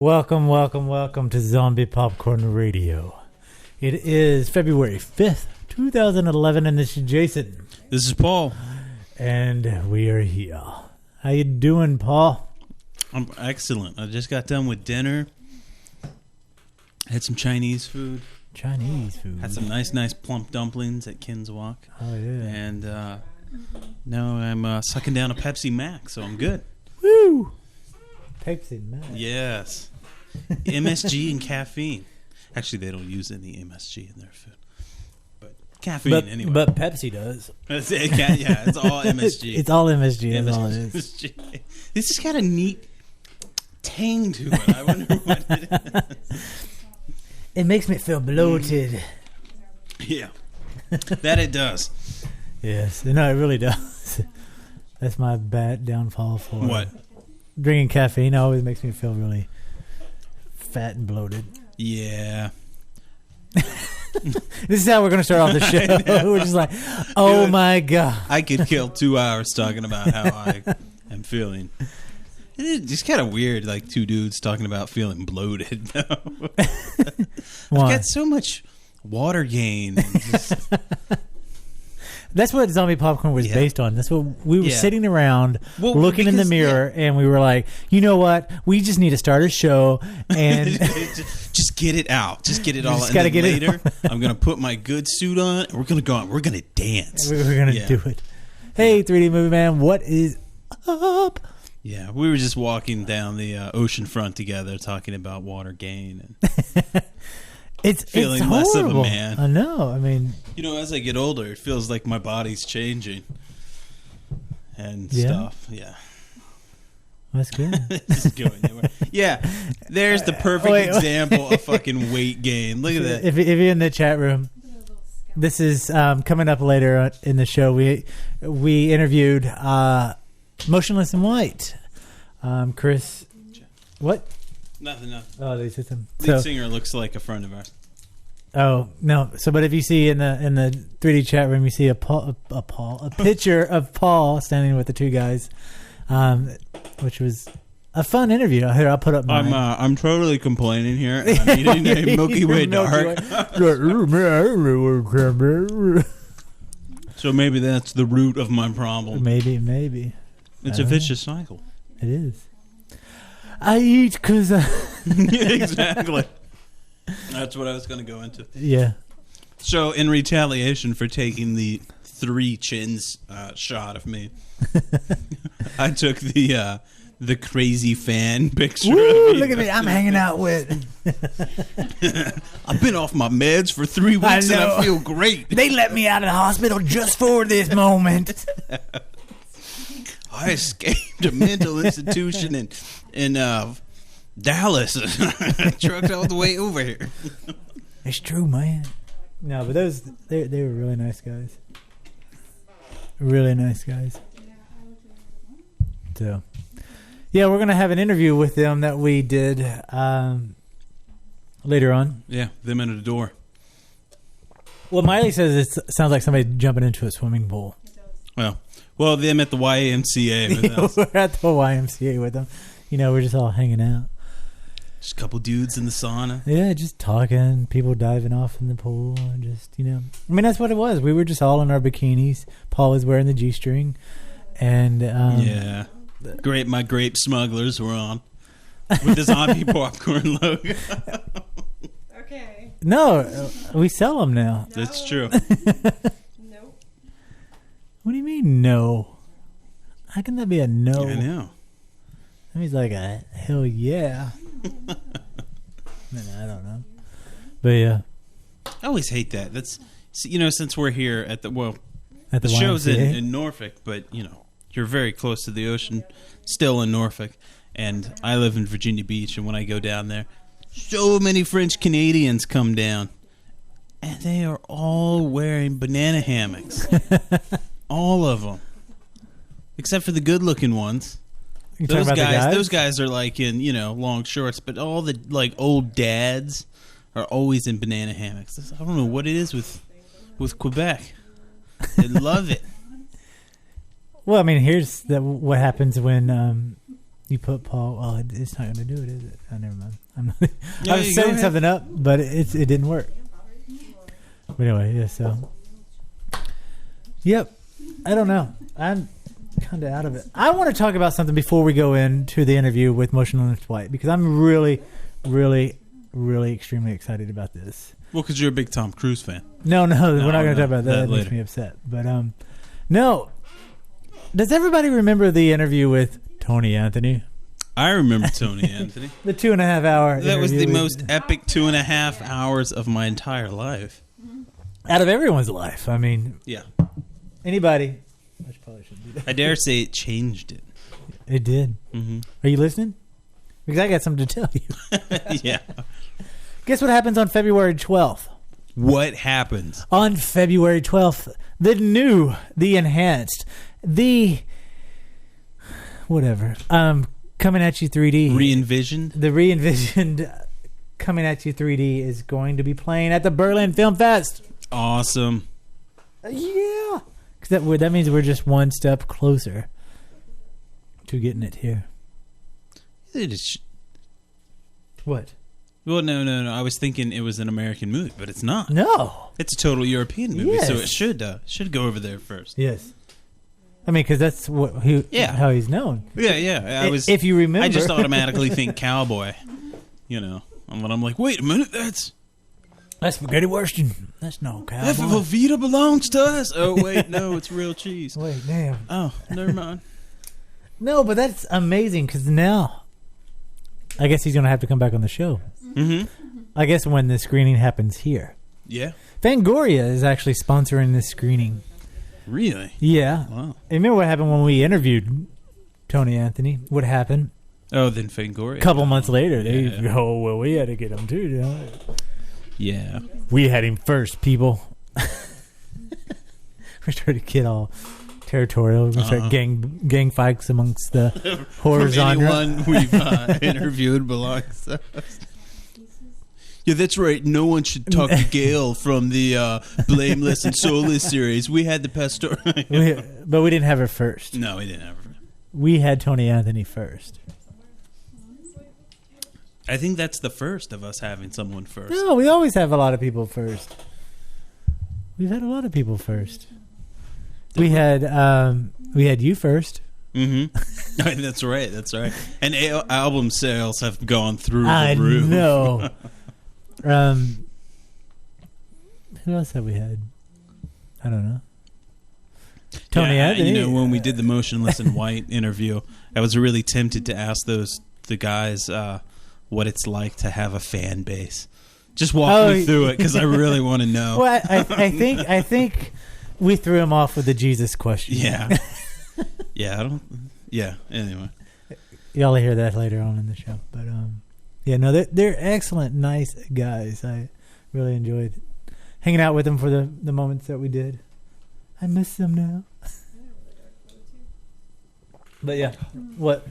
Welcome to Zombie Popcorn Radio. It is February 5th, 2011, and this is Jason. This is Paul. And we are here. How you doing, Paul? I'm excellent. I just got done with dinner. Had some Chinese food. Had some nice plump dumplings at Kin's Walk. Oh, yeah. And now I'm sucking down a Pepsi Max, so I'm good. Woo! Pepsi Max. Yes. MSG and caffeine. Actually, they don't use any MSG in their food. But caffeine, anyway. But Pepsi does. It's all MSG. It's all MSG. That's all it is. This has got a neat tang to it. I wonder what it is. It makes me feel bloated. Yeah. That it does. Yes. No, it really does. That's my bad downfall for what? Drinking caffeine always makes me feel really fat and bloated. Yeah. This is how we're going to start off the show. We're just like, oh, my God. I could kill 2 hours talking about how I am feeling. It's just kind of weird, like two dudes talking about feeling bloated. I've got so much water gain. And just... That's what Zombie Popcorn was based on. That's what we were sitting around looking in the mirror, and we were like, you know what? We just need to start a show and just get it out. Just get it all out. And then later, I'm going to put my good suit on, and we're going to go out. We're going to dance. We're going to do it. Hey, 3D Movie Man, what is up? Yeah, we were just walking down the ocean front together talking about water gain and feeling less of a man. I know. I mean, you know, as I get older, it feels like my body's changing and stuff. Yeah. That's good. Just going nowhere. Yeah, there's the perfect example of fucking weight gain. Look at that. If you're in the chat room, this is coming up later in the show. We interviewed Motionless and White. Chris. What? Nothing. Oh, they said something. Lead singer looks like a friend of ours. Oh no! So, but if you see in the 3D chat room, you see a picture of Paul standing with the two guys, which was a fun interview. Here, I'll put up mine. I'm totally complaining here. I'm eating a Milky Way dark. So maybe that's the root of my problem. Maybe. It's a vicious cycle. It is. I eat because... Exactly. That's what I was going to go into. Yeah. So, in retaliation for taking the 3 chins shot of me, I took the crazy fan picture. Woo, look at me. I'm hanging out with... I've been off my meds for 3 weeks and I feel great. They let me out of the hospital just for this moment. I escaped a mental institution in Dallas. I trucked all the way over here. It's true, man. No, but they were really nice guys. Really nice guys. So, yeah, we're gonna have an interview with them that we did later on. Yeah, them at the door. Well, Miley says it sounds like somebody jumping into a swimming pool. Well, them at the YMCA with us. We're at the YMCA with them. You know, we're just all hanging out. Just a couple dudes in the sauna. Yeah, just talking. People diving off in the pool. And just, you know. I mean, that's what it was. We were just all in our bikinis. Paul was wearing the G-string. And, yeah. My grape smugglers were on. With the Zombie Popcorn logo. Okay. No, we sell them now. No. That's true. What do you mean, no? How can that be a no? I know. I mean, it's like a hell yeah. I don't know. But yeah. I always hate that. That's, you know, since we're here at the show's YMCA? in Norfolk, but, you know, you're very close to the ocean, still in Norfolk. And I live in Virginia Beach, and when I go down there, so many French Canadians come down. And they are all wearing banana hammocks. All of them, except for the good-looking ones. Those guys are like in, you know, long shorts, but all the like old dads are always in banana hammocks. I don't know what it is with Quebec. They love it. Well, I mean, here's what happens when You put Paul. Well, it's not going to do it, is it? Oh, never mind. Yeah, I was setting something up, but it didn't work. But anyway, yeah. So, yep. I don't know. I'm kind of out of it. I want to talk about something before we go into the interview with Motionless White because I'm really, really, really extremely excited about this. Well, because you're a big Tom Cruise fan. No, we're not going to talk about that. That makes later. me upset. But no. Does everybody remember the interview with Tony Anthony? I remember Tony Anthony. The 2.5 hour. That was the interview most epic 2.5 hours of my entire life. out of everyone's life. I mean, Yeah. anybody. I probably shouldn't do that. I dare say it changed it. It did. Mm-hmm. Are you listening? Because I got something to tell you. Yeah. Guess what happens on February 12th? What happens? On February 12th, the new, the enhanced, the whatever, Coming At You 3D. Re-envisioned? The re-envisioned Coming At You 3D is going to be playing at the Berlin Film Fest. Awesome. Yeah. Because that means we're just one step closer to getting it here. What? Well, no. I was thinking it was an American movie, but it's not. No. It's a total European movie, Yes. so it should go over there first. Yes. I mean, because that's how he's known. Yeah. If you remember. I just automatically think cowboy. You know, and I'm like, wait a minute, that's spaghetti western. That's no cowboy. that Velveeta belongs to us. Oh wait, no, it's real cheese. Wait, damn. Oh, never mind. No, but that's amazing because now, I guess he's going to have to come back on the show. Mm-hmm. I guess when the screening happens here. Yeah. Fangoria is actually sponsoring this screening. Really? Yeah. Wow. Remember what happened when we interviewed Tony Anthony? What happened? Oh, then Fangoria. A couple months later, Yeah. we had to get him too. You know? Yeah. We had him first, people. We started to get all territorial. We're going to start gang fights amongst the horror genre. Anyone we've interviewed belongs to us. Yeah, that's right. No one should talk to Gail from the Blameless and Soulless series. We had the pastor. But we didn't have her first. No, we didn't have her. We had Tony Anthony first. I think that's the first of us having someone first. No, we always have a lot of people first. We've had a lot of people first. We had you first. Mm-hmm. That's right. And album sales have gone through I the roof. know. Who else have we had? I don't know. Tony Anthony. You know, when we did the Motionless and White interview, I was really tempted to ask the guys what it's like to have a fan base. Just walk me through it because I really want to know. Well, I think we threw him off with the Jesus question. Yeah. Anyway. Y'all will hear that later on in the show. But yeah, no, they're excellent, nice guys. I really enjoyed hanging out with them for the moments that we did. I miss them now. But yeah, what?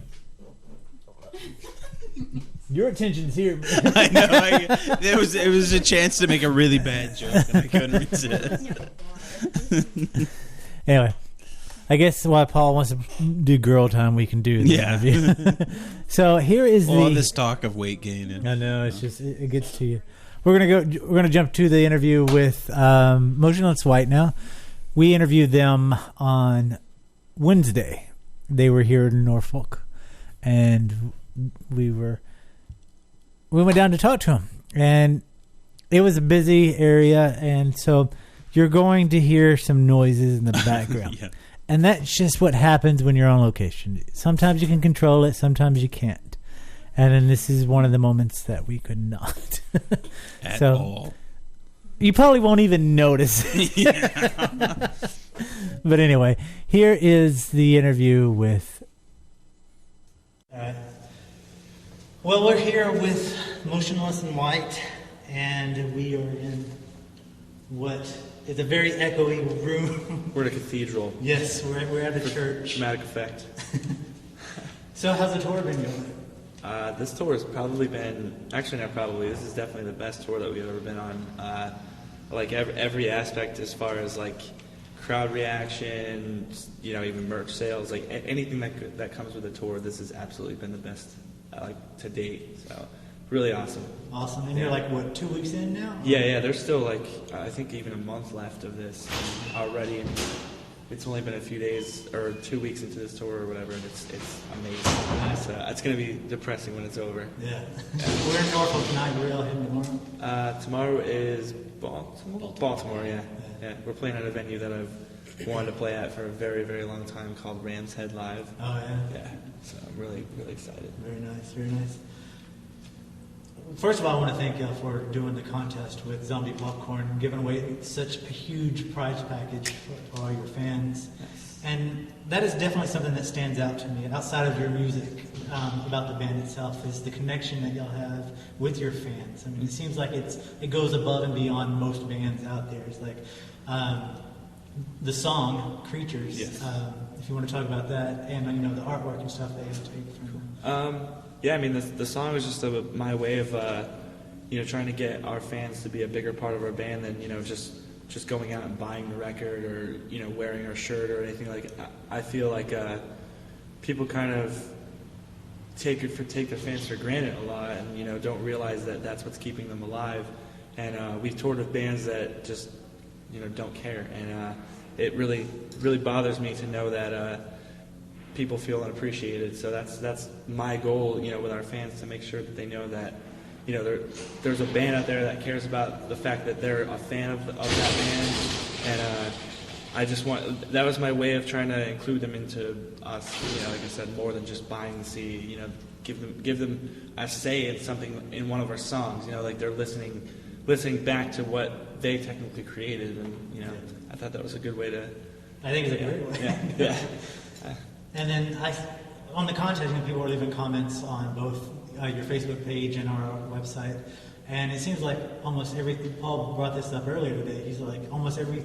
Your attention's here. I know. It was a chance to make a really bad joke, and I couldn't resist. Anyway, I guess while Paul wants to do girl time, we can do the interview. So here is all this talk of weight gain. I know it's just it gets to you. We're gonna jump to the interview with Motionless White now. We interviewed them on Wednesday. They were here in Norfolk, and we went down to talk to them, and it was a busy area, and so you're going to hear some noises in the background. Yeah. And that's just what happens when you're on location. Sometimes you can control it, sometimes you can't. And then this is one of the moments that we could not. At all. You probably won't even notice. But anyway, here is the interview with... Well, we're here with Motionless and White, and we are in what is a very echoey room. We're at a cathedral. Yes, we're at a church. Dramatic effect. So how's the tour been going? This tour has probably been, actually not probably, this is definitely the best tour that we've ever been on. Like every aspect as far as like crowd reaction, even merch sales, like anything that comes with a tour. This has absolutely been the best to date. So really awesome. Awesome. And you're like, what, 2 weeks in now? Yeah. There's still I think even a month left of this already, and it's only been a few days or 2 weeks into this tour or whatever, and it's amazing. It's going to be depressing when it's over. Yeah. We're in Norfolk tonight. We're all heading tomorrow. Tomorrow is Baltimore, yeah. We're playing at a venue that I've wanted to play at for a very, very long time called Ram's Head Live. Oh, yeah? Yeah, so I'm really, really excited. Very nice, very nice. First of all, I want to thank you for doing the contest with Zombie Popcorn, giving away such a huge prize package for all your fans. Yes. And that is definitely something that stands out to me, outside of your music, about the band itself, is the connection that y'all have with your fans. I mean, it seems like it goes above and beyond most bands out there. It's like the song, Creatures, yes. If you want to talk about that, and the artwork and stuff that you take from them. Yeah, I mean, the song was just my way of, trying to get our fans to be a bigger part of our band than, just going out and buying the record or, wearing our shirt or anything like that. I feel like people kind of take their fans for granted a lot and, don't realize that that's what's keeping them alive. And we've toured with bands that just, don't care. And it really, really bothers me to know that people feel unappreciated. So that's my goal, with our fans, to make sure that they know that, there's a band out there that cares about the fact that they're a fan of that band, and that was my way of trying to include them into us. Like I said, more than just buying the CD. Give them a say in something in one of our songs. Like they're listening back to what they technically created, and I thought that was a good way to. I think it's a great way. Yeah. And then on the contest, people were leaving comments on both your Facebook page and our website, and it seems like almost everything. Paul brought this up earlier today. He's like almost every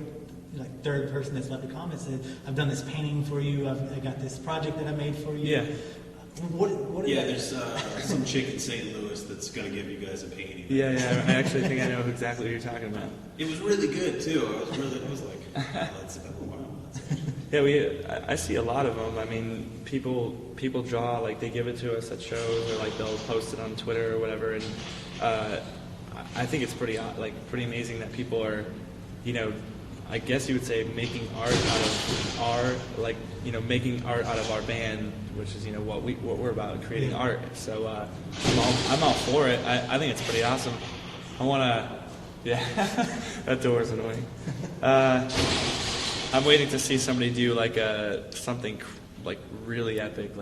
third person that's left a comment said, "I've done this painting for you. I got this project that I made for you." Yeah. What is that? There's some chick in St. Louis that's going to give you guys a painting. Yeah. I actually think I know exactly what you're talking about. It was really good too. I was like, that's about wow. Yeah, I see a lot of them. I mean, people draw, they give it to us at shows, or they'll post it on Twitter or whatever, and I think it's pretty amazing that people are, I guess you would say, making art out of making art out of our band, which is what we're about, creating art. So I'm all for it. I think it's pretty awesome. I want to, that door's annoying. I'm waiting to see somebody do something really epic,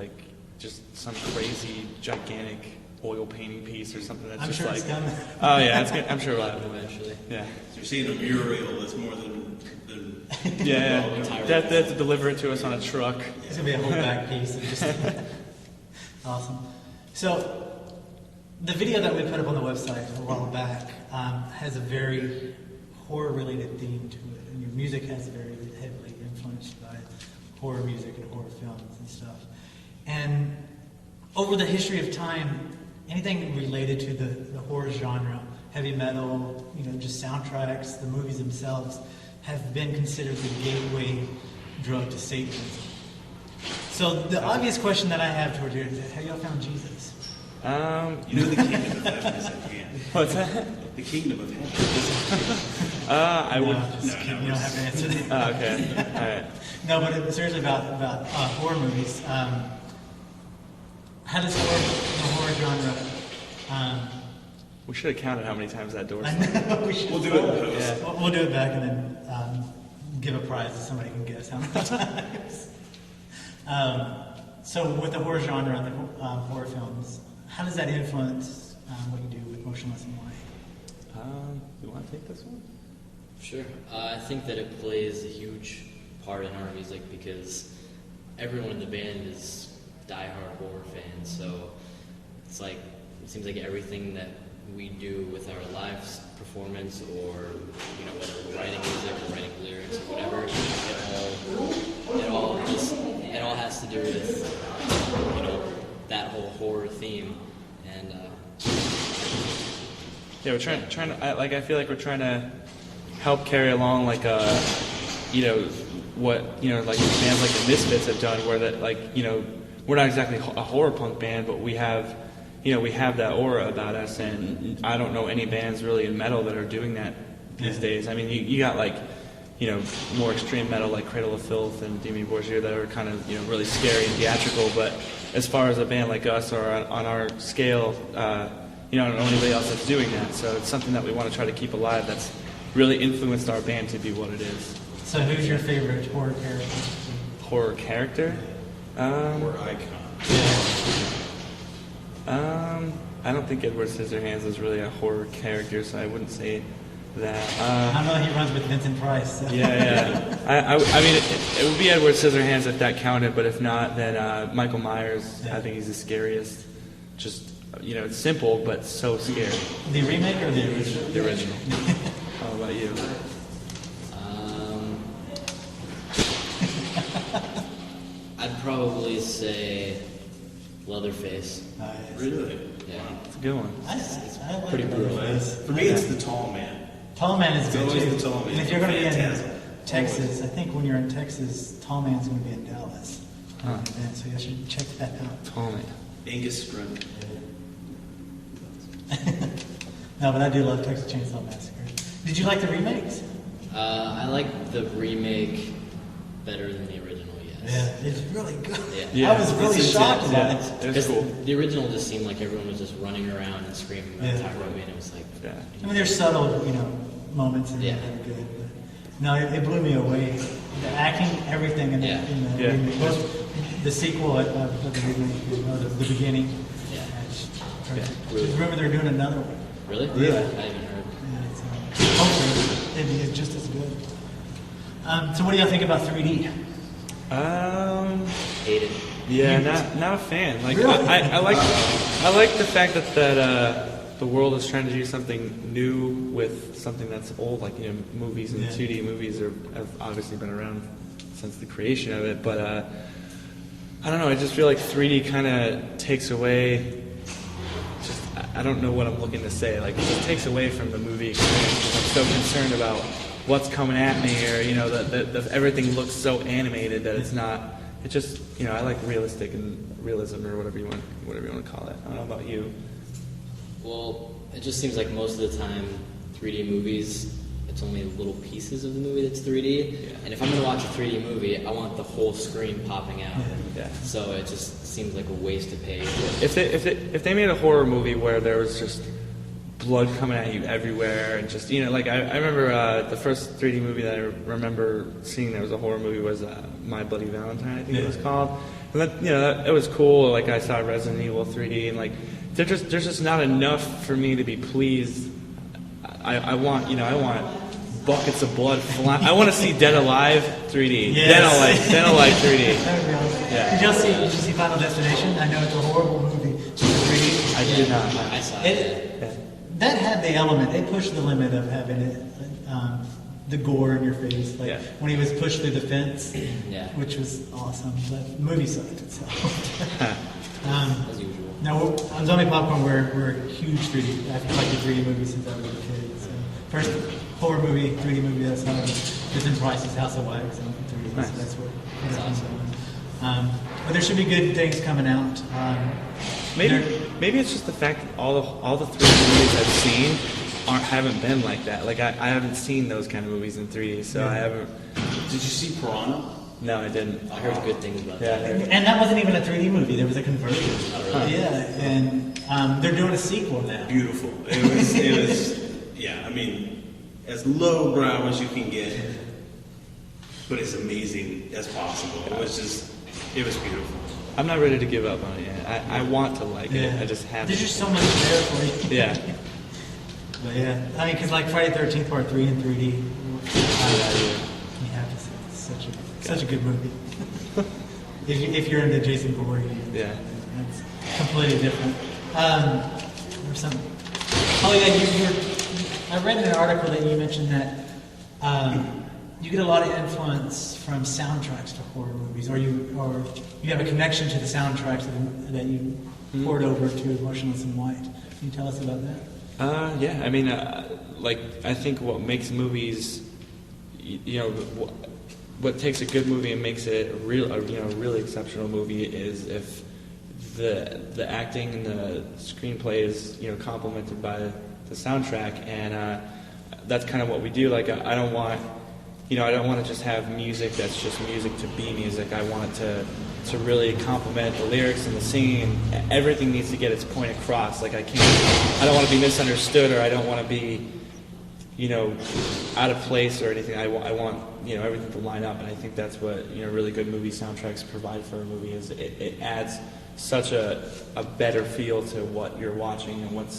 just some crazy gigantic oil painting piece or something that's I'm just sure it's coming. Oh yeah, it's good. I'm sure we'll have it eventually. Yeah. So you're seeing a mural that's more than yeah. They have to deliver it to us on a truck. It's gonna be a whole back piece. Awesome. So the video that we put up on the website a while back has a very horror-related theme to it, and your music has very heavily influenced by horror music and horror films and stuff. And over the history of time, anything related to the horror genre, heavy metal, just soundtracks, the movies themselves, have been considered the gateway drug to Satanism. So the obvious question that I have toward you is, have y'all found Jesus? The kingdom of heaven is at hand. What's that? The kingdom of heaven. I would. No, you don't have to answer that. Okay. All right. No, but seriously about horror movies. How does the horror genre? We should have counted how many times that door. We'll do it in post. Yeah. We'll do it back and then give a prize if somebody can guess how many times. So with the horror genre and the horror films, how does that influence what you do with Motionless and why? You want to take this one? Sure. I think that it plays a huge part in our music because everyone in the band is diehard horror fans. So it's it seems like everything that we do with our live performance, or whether we're writing music or writing lyrics or whatever, it all has to do with that whole horror theme. And yeah, we're trying to I feel like we're trying to help carry along what like bands like the Misfits have done, where that we're not exactly a horror punk band, but we have that aura about us, and I don't know any bands really in metal that are doing that these days. I mean, you got more extreme metal like Cradle of Filth and Demi Borgir that are kind of really scary and theatrical, but as far as a band like us or on our scale, I don't know anybody else that's doing that. So it's something that we want to try to keep alive. That's really influenced our band to be what it is. So who's your favorite horror character? Horror character? Or icon. I don't think Edward Scissorhands is really a horror character, so I wouldn't say that. I know he runs with Vincent Price. So. Yeah. I mean, it would be Edward Scissorhands if that counted, but if not, then Michael Myers. Yeah. I think he's the scariest. Just it's simple, but so scary. The remake or the original? The original. How about you? I'd probably say Leatherface. Really? Yeah. It's a good one. I like Pretty brutal. Leatherface. For me, it's the tall man. Tall Man is It's good always too. the Tall Man. And if you're going to be in Phantasm. Texas, I think when you're in Texas, Tall Man's going to be in Dallas. Huh. So you should check that out. Tall man. Angus Scrimm. No, but I do love Texas Chainsaw Massacre. Did you like the remakes? I like the remake better than the original, yes. Yeah, it's really good. Yeah. I was really It's shocked intense, about yeah. it. It's cool. The original just seemed like everyone was just running around and screaming about Yeah. the entire movie, and it was like, Yeah. I mean, there's subtle, moments in Yeah. it that are good. But no, it blew me away. The acting, everything in the, Yeah. in the Yeah. remake. Both the sequel of the remake, the beginning. Yeah. It's Yeah. perfect. Remember they're doing another one. really? Yeah. I haven't heard. Yeah, it's, hopefully it'd be just as good. So what do y'all think about 3D? Hate it. Yeah, not a fan. Like Really? I like the fact that the world is trying to do something new with something that's old. Like movies and Yeah. 2D movies have obviously been around since the creation of it. But I don't know. I just feel like 3D kind of takes away. Just I don't know what I'm looking to say. Like it just takes away from the movie experience because I'm so concerned about what's coming at me, or the everything looks so animated that it's not. It just I like realistic and realism or whatever you want to call it. I don't know about you. Well, it just seems like most of the time, 3D movies, it's only little pieces of the movie that's 3D. Yeah. And if I'm going to watch a 3D movie, I want the whole screen popping out. Yeah. So it just seems like a waste to pay. If they made a horror movie where there was just blood coming at you everywhere and just like I remember the first 3D movie that I remember seeing that was a horror movie was My Bloody Valentine, I think it was called. And that it was cool. Like I saw Resident Evil 3D and like there's just not enough for me to be pleased. I want buckets of blood flying. I want to see Dead Alive 3D. Yes. Dead Alive 3D. That would be awesome. Yeah. Did you see Final Destination? I know it's a horrible movie. It's 3D. I did not. I saw It- it. Yeah. That had the element. They pushed the limit of having it, the gore in your face, like Yeah. when he was pushed through the fence, Yeah. which was awesome. But the movie sucked itself. As usual. Now on Zombie Popcorn, we're huge 3D. I've collected 3D movies since I was a kid. So first horror movie, 3D movie that's on Vincent Price's House of Wax in 3D. Nice. So that's what I'm doing. But there should be good things coming out. Maybe it's just the fact that all the 3D movies I've seen haven't been like that. Like I haven't seen those kind of movies in 3D, so I haven't. Did you see Piranha? No, I didn't. I heard good things about Yeah. that. And that wasn't even a 3D movie. There was a conversion. really? Yeah, and they're doing a sequel now. Beautiful. It was, yeah, I mean, as lowbrow as you can get, but as amazing as possible. It was beautiful. I'm not ready to give up on it yet. I want to like it. I just haven't. There's just so much there for you. Yeah. But yeah, I mean, because like Friday the 13th Part 3 in 3D, you have to see it. It's such a good movie. if you're into Jason Voorhees, Yeah. that's completely different. Or something. Oh yeah, I read in an article that you mentioned that you get a lot of influence from soundtracks to horror movies, or you have a connection to the soundtracks that you poured over to Motionless in White. Can you tell us about that? Yeah. I mean, like I think what makes movies, what takes a good movie and makes it a really exceptional movie is if the acting and the screenplay is complemented by the soundtrack, and that's kind of what we do. Like I don't want to just have music that's just music to be music. I want it to really complement the lyrics and the singing. Everything needs to get its point across. Like I don't want to be misunderstood, or I don't want to be out of place or anything. I want everything to line up, and I think that's what really good movie soundtracks provide for a movie. Is it adds such a better feel to what you're watching and what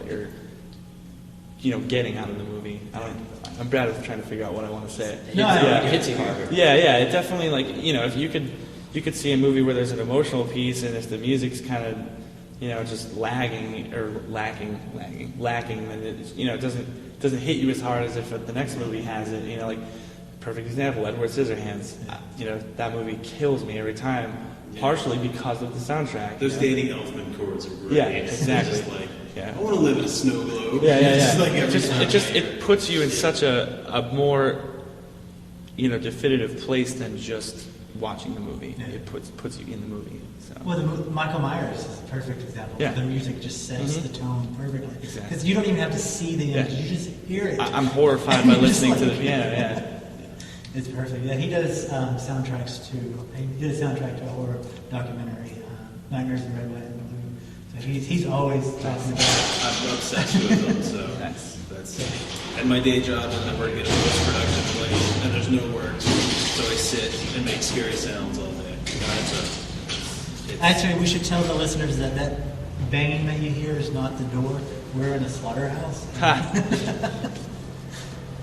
you're getting out of the movie. I'm bad at trying to figure out what I want to say. It hits you harder. Yeah. It definitely, like, if you could see a movie where there's an emotional piece, and if the music's kind of just lacking, then it doesn't hit you as hard as if the next movie has it. Like, perfect example, Edward Scissorhands. That movie kills me every time, partially because of the soundtrack. Those Danny Elfman chords are great. Yeah, exactly. Just like, yeah. I want to live in a snow globe. Yeah. Just like every time. It puts you in such a more definitive place than just watching the movie. Yeah. It puts you in the movie. So. Well, Michael Myers is a perfect example. Yeah. The music just sets the tone perfectly. Exactly. Because you don't even have to see the image; you just hear it. I'm horrified by You're just listening like- to the piano. Yeah. It's perfect. Yeah, he does soundtracks to. He did a soundtrack to a horror documentary, Nightmares in Red, White, and Blue. So he's always talking about. I'm obsessed with them, so that's at my day job. I work at a post-production place, and there's no work, so I sit and make scary sounds all day. Actually, we should tell the listeners that banging that you hear is not the door. We're in a slaughterhouse.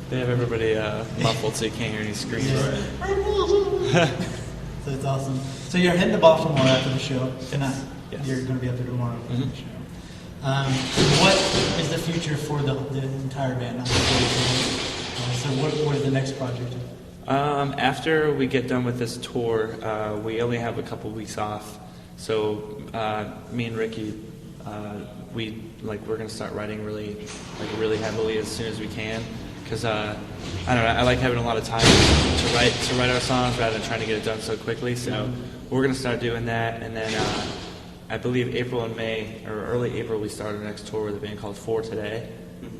They have everybody muffled so you can't hear any screams. Yeah. So it's awesome. So you're heading to Baltimore after the show tonight. Yes. You're going to be up there tomorrow for the show. What is the future for the entire band? So what is the next project? After we get done with this tour, we only have a couple weeks off. So me and Ricky, we're gonna start writing really heavily as soon as we can. Because I don't know, I like having a lot of time to write our songs rather than trying to get it done so quickly. So we're gonna start doing that, and then I believe April and May, or early April, we start our next tour with a band called For Today.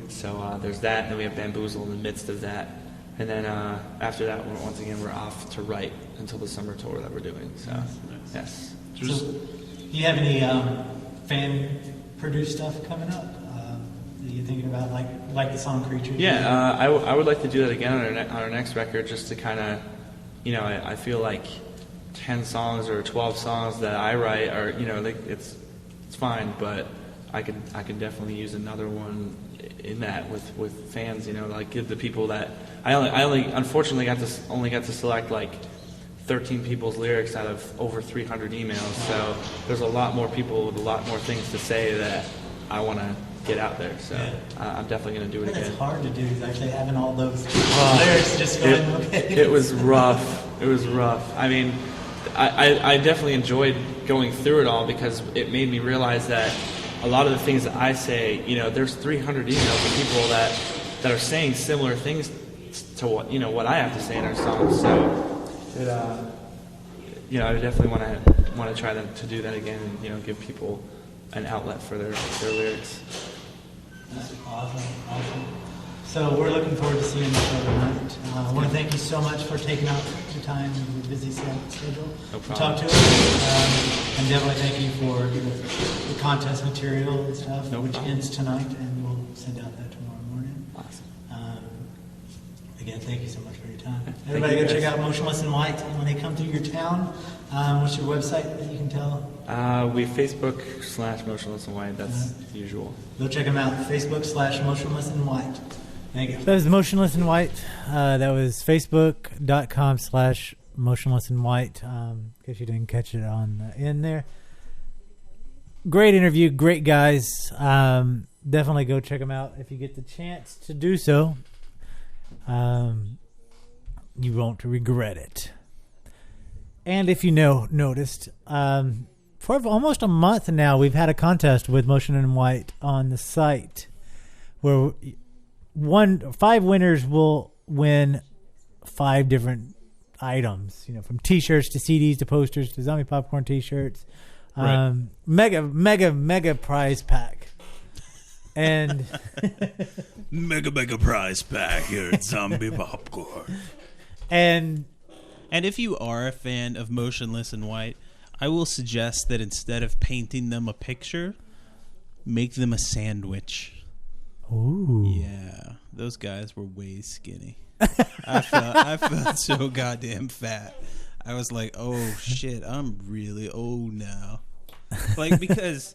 So there's that, and then we have Bamboozle in the midst of that. And then after that, once again, we're off to write until the summer tour that we're doing. So, yes. So, do you have any fan-produced stuff coming up? Are you thinking about like the song "Creature"? Yeah, I would like to do that again on our next record, just to kind of, I feel like 10 songs or 12 songs that I write are, it's fine, but I could definitely use another one in that with fans, give the people that I only unfortunately only got to select like 13 people's lyrics out of over 300 emails. So there's a lot more people with a lot more things to say that I want to get out there. So I'm definitely going to do it again. It's hard to do, is actually having all those lyrics just going, okay. It was rough. It was rough. I mean, I definitely enjoyed going through it all because it made me realize that a lot of the things that I say, there's 300 emails of people that are saying similar things to what I have to say in our songs. So, I definitely want to try to do that again and give people an outlet for their lyrics. That's awesome. So we're looking forward to seeing the show tonight. I want to thank you so much for taking out the time in your busy schedule No to problem. talk to us. And definitely thank you for the contest material and stuff, No which problem. ends tonight, and we'll send out that tomorrow morning. Awesome. Again, thank you so much for your time. Thank Everybody you, go guys. check out Motionless in White. And when they come through your town, what's your website that you can tell? We Facebook/Motionless in White. That's the usual. Go check them out. Facebook/Motionless in White. Thank you. That was Motionless in White. That was Facebook.com/Motionless in White. In case you didn't catch it on the end there. Great interview. Great guys. Definitely go check them out if you get the chance to do so. You won't regret it. And if you noticed, for almost a month now, we've had a contest with Motion in White on the site where 5 winners will win 5 different items, from T-shirts to CDs to posters to zombie popcorn T-shirts. Right. Mega prize pack. And mega prize pack here at Zombie Popcorn. And if you are a fan of Motionless in White, I will suggest that instead of painting them a picture, make them a sandwich. ooh. Yeah, those guys were way skinny. I felt so goddamn fat. I was like, oh shit, I'm really old now. Like, because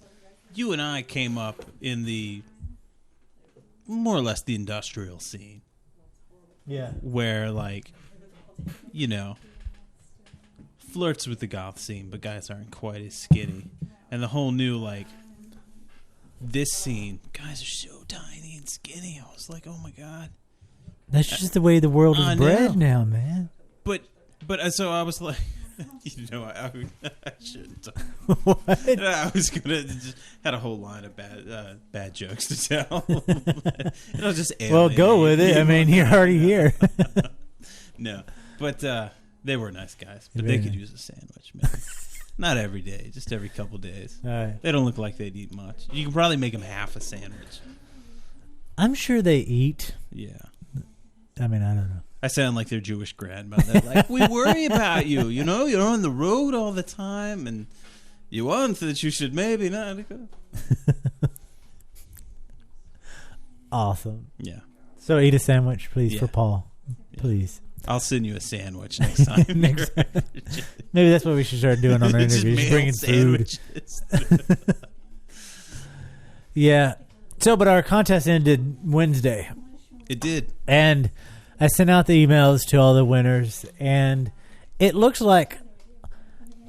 you and I came up in the more or less the industrial scene. Yeah. Where, like, flirts with the goth scene, but guys aren't quite as skinny. And the whole new, like, this scene, guys are so tiny and skinny. I was like, oh my god. That's just the way the world I is bred know. now, man. But so I was like, I shouldn't. What? I was gonna just had a whole line of bad jokes to tell. And I'll just Well, go with it. I mean, you're already here. No, but they were nice guys. But Very they could nice. use a sandwich, man. Not every day, just every couple days. All right. They don't look like they'd eat much. You can probably make them half a sandwich. I'm sure they eat. Yeah. I mean, I don't know. I sound like their Jewish grandmother. Like, we worry about you. You're on the road all the time, and you want that you should maybe not go. Awesome. Yeah. So eat a sandwich, please, Yeah. for Paul. Yeah. Please. I'll send you a sandwich next time. Next time. Maybe that's what we should start doing on our Just interviews. mail Bringing food. sandwiches. Yeah. So, but our contest ended Wednesday. It did. And I sent out the emails to all the winners. And it looks like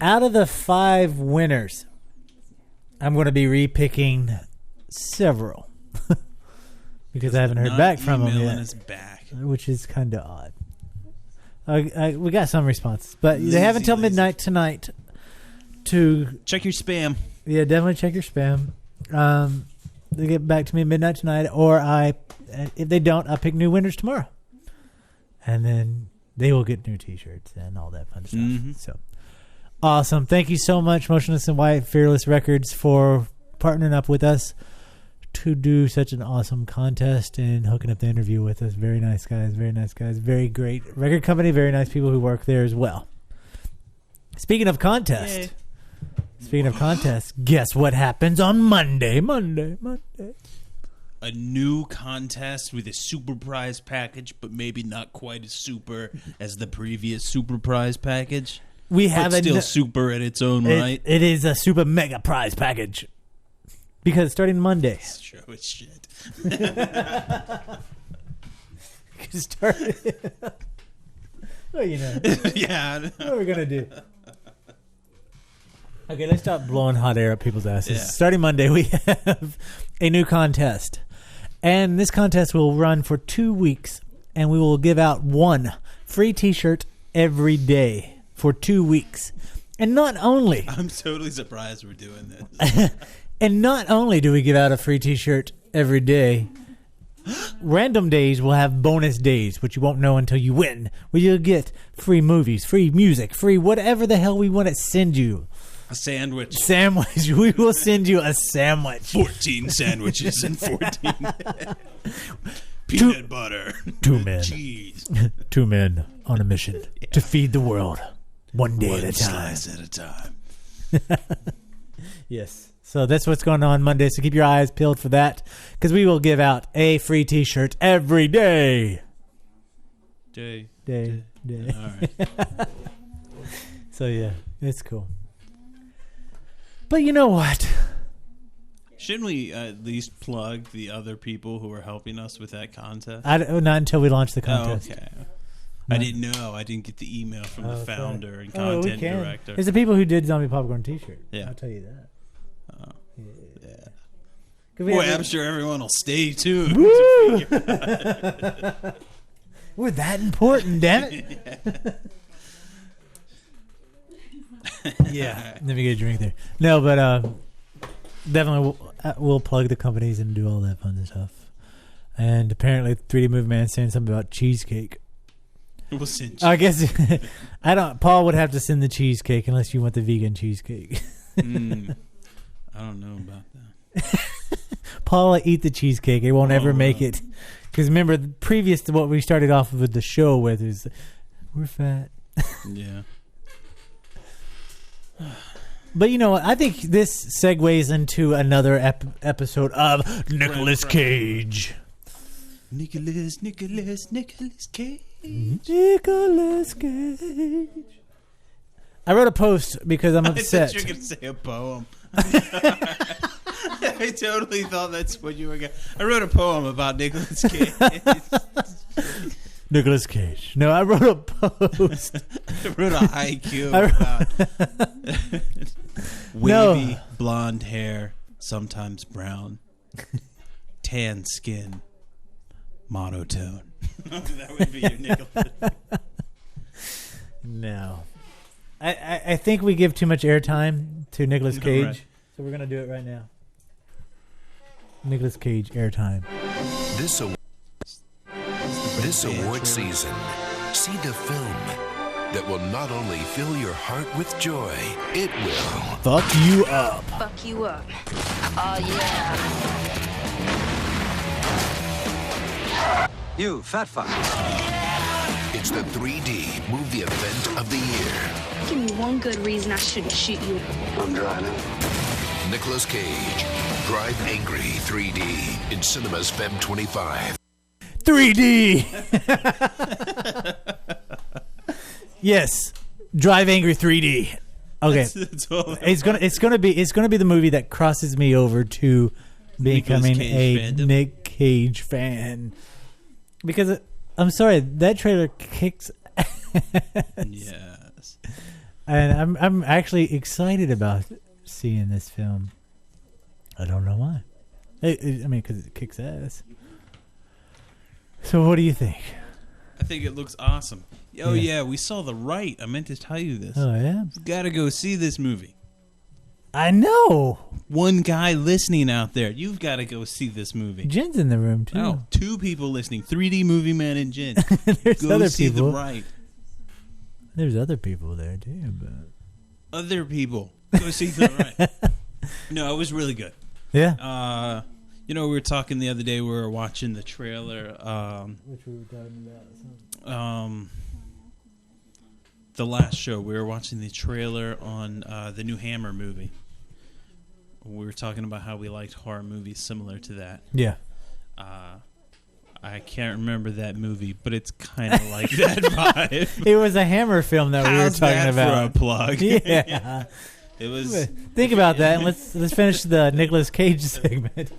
out of the 5 winners, I'm going to be repicking several. Because I haven't heard Not back from them emailing yet. us back. Which is kind of odd. We got some responses. But they have until Lazy. midnight tonight to... Check your spam. Yeah, definitely check your spam. They get back to me at midnight tonight, or if they don't, I pick new winners tomorrow, and then they will get new T-shirts and all that fun stuff. Mm-hmm. So awesome! Thank you so much, Motionless in White, Fearless Records, for partnering up with us to do such an awesome contest and hooking up the interview with us. Very nice guys, very great record company, very nice people who work there as well. Speaking of contest. Yay. Speaking of contests, guess what happens on Monday? A new contest with a super prize package, but maybe not quite as super as the previous super prize package. We have but still super in its own right. It is a super mega prize package. Because starting Monday. Show its shit. Well, Yeah. what are we going to do? Okay, let's stop blowing hot air up people's asses. Yeah. Starting Monday, we have a new contest. And this contest will run for 2 weeks. And we will give out 1 free T-shirt every day for 2 weeks. And not only... I'm totally surprised we're doing this. And not only do we give out a free T-shirt every day, random days will have bonus days, which you won't know until you win, where you'll get free movies, free music, free whatever the hell we want to send you. A sandwich. Sandwich. We will send you a sandwich. 14 sandwiches and 14 peanut butter. 2 men. Cheese. 2 men on a mission to feed the world one day One at a time. slice at a time. Yes. So that's what's going on Monday. So keep your eyes peeled for that, because we will give out a free T-shirt every day. Day. Day. All right. So yeah, it's cool. But you know what? Shouldn't we at least plug the other people who are helping us with that contest? Not until we launch the Oh, contest. okay. I didn't know. I didn't get the email from the Okay. founder and Oh, we content can. director. It's the people who did Zombie Popcorn T-shirt. Yeah. I'll tell you that. Oh, yeah. 'Cause we Boy, have- I'm sure everyone will stay tuned. Woo! We're that important, damn it. Yeah. Let me get a drink there. No, but definitely we'll plug the companies and do all that fun stuff. And apparently 3D Movie Man saying something about cheesecake. We'll send I guess I don't. Paul would have to send the cheesecake unless you want the vegan cheesecake. I don't know about that. Paul will eat the cheesecake. He won't ever make it. Because remember, previous to what we started off with the show with is, we're fat. Yeah. But you know what? I think this segues into another episode of Nicolas Cage. Nicolas Cage. Nicolas Cage. I wrote a post because I'm upset. I thought you were going to say a poem. I totally thought that's what you were going to... I wrote a poem about Nicolas Cage. Nicolas Cage. No, I wrote a post. I wrote a haiku about wavy blonde hair, sometimes brown, tan skin, monotone. That would be your Nicolas. No. I think we give too much airtime to Nicolas Cage. Right. So we're going to do it right now. Nicolas Cage airtime. This award season, see the film that will not only fill your heart with joy, it will Fuck you up. Fuck you up. Oh, yeah. You, fat fuck. It's the 3D movie event of the year. Give me one good reason I shouldn't shoot you. I'm driving. Nicolas Cage, Drive Angry 3D in cinemas Feb 25. 3D. Yes, Drive Angry 3D. Okay, it's gonna be the movie that crosses me over to becoming a Nick Cage fan, because I'm sorry, that trailer kicks. Yes, and I'm actually excited about seeing this film. I don't know why. I mean, because it kicks ass. So what do you think? I think it looks awesome. Oh, yeah, we saw The Right. I meant to tell you this. Oh, yeah? You've got to go see this movie. I know. One guy listening out there, you've got to go see this movie. Jen's in the room, too. Oh, 2 people listening. 3D Movie Man and Jen. There's go other see people. The Right. There's other people there, too. But Other people. Go see The Right. No, it was really good. Yeah. You know, we were talking the other day. We were watching the trailer. Which we were talking about. The last show, we were watching the trailer on the new Hammer movie. We were talking about how we liked horror movies similar to that. Yeah. I can't remember that movie, but it's kind of like that vibe. It was a Hammer film that we were talking about. For a plug? Yeah. It was. Think about that, and let's finish the Nicolas Cage segment.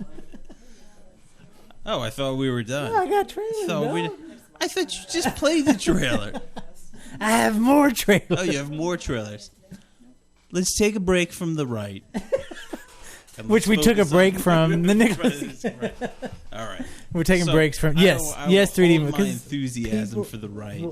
Oh, I thought we were done. Oh, I got trailers. I thought you just played the trailer. I have more trailers. Oh, you have more trailers. Let's take a break from The Right. Which we took a break from the Nicolas. All right. We're taking breaks from yes, 3D. My enthusiasm for The Right.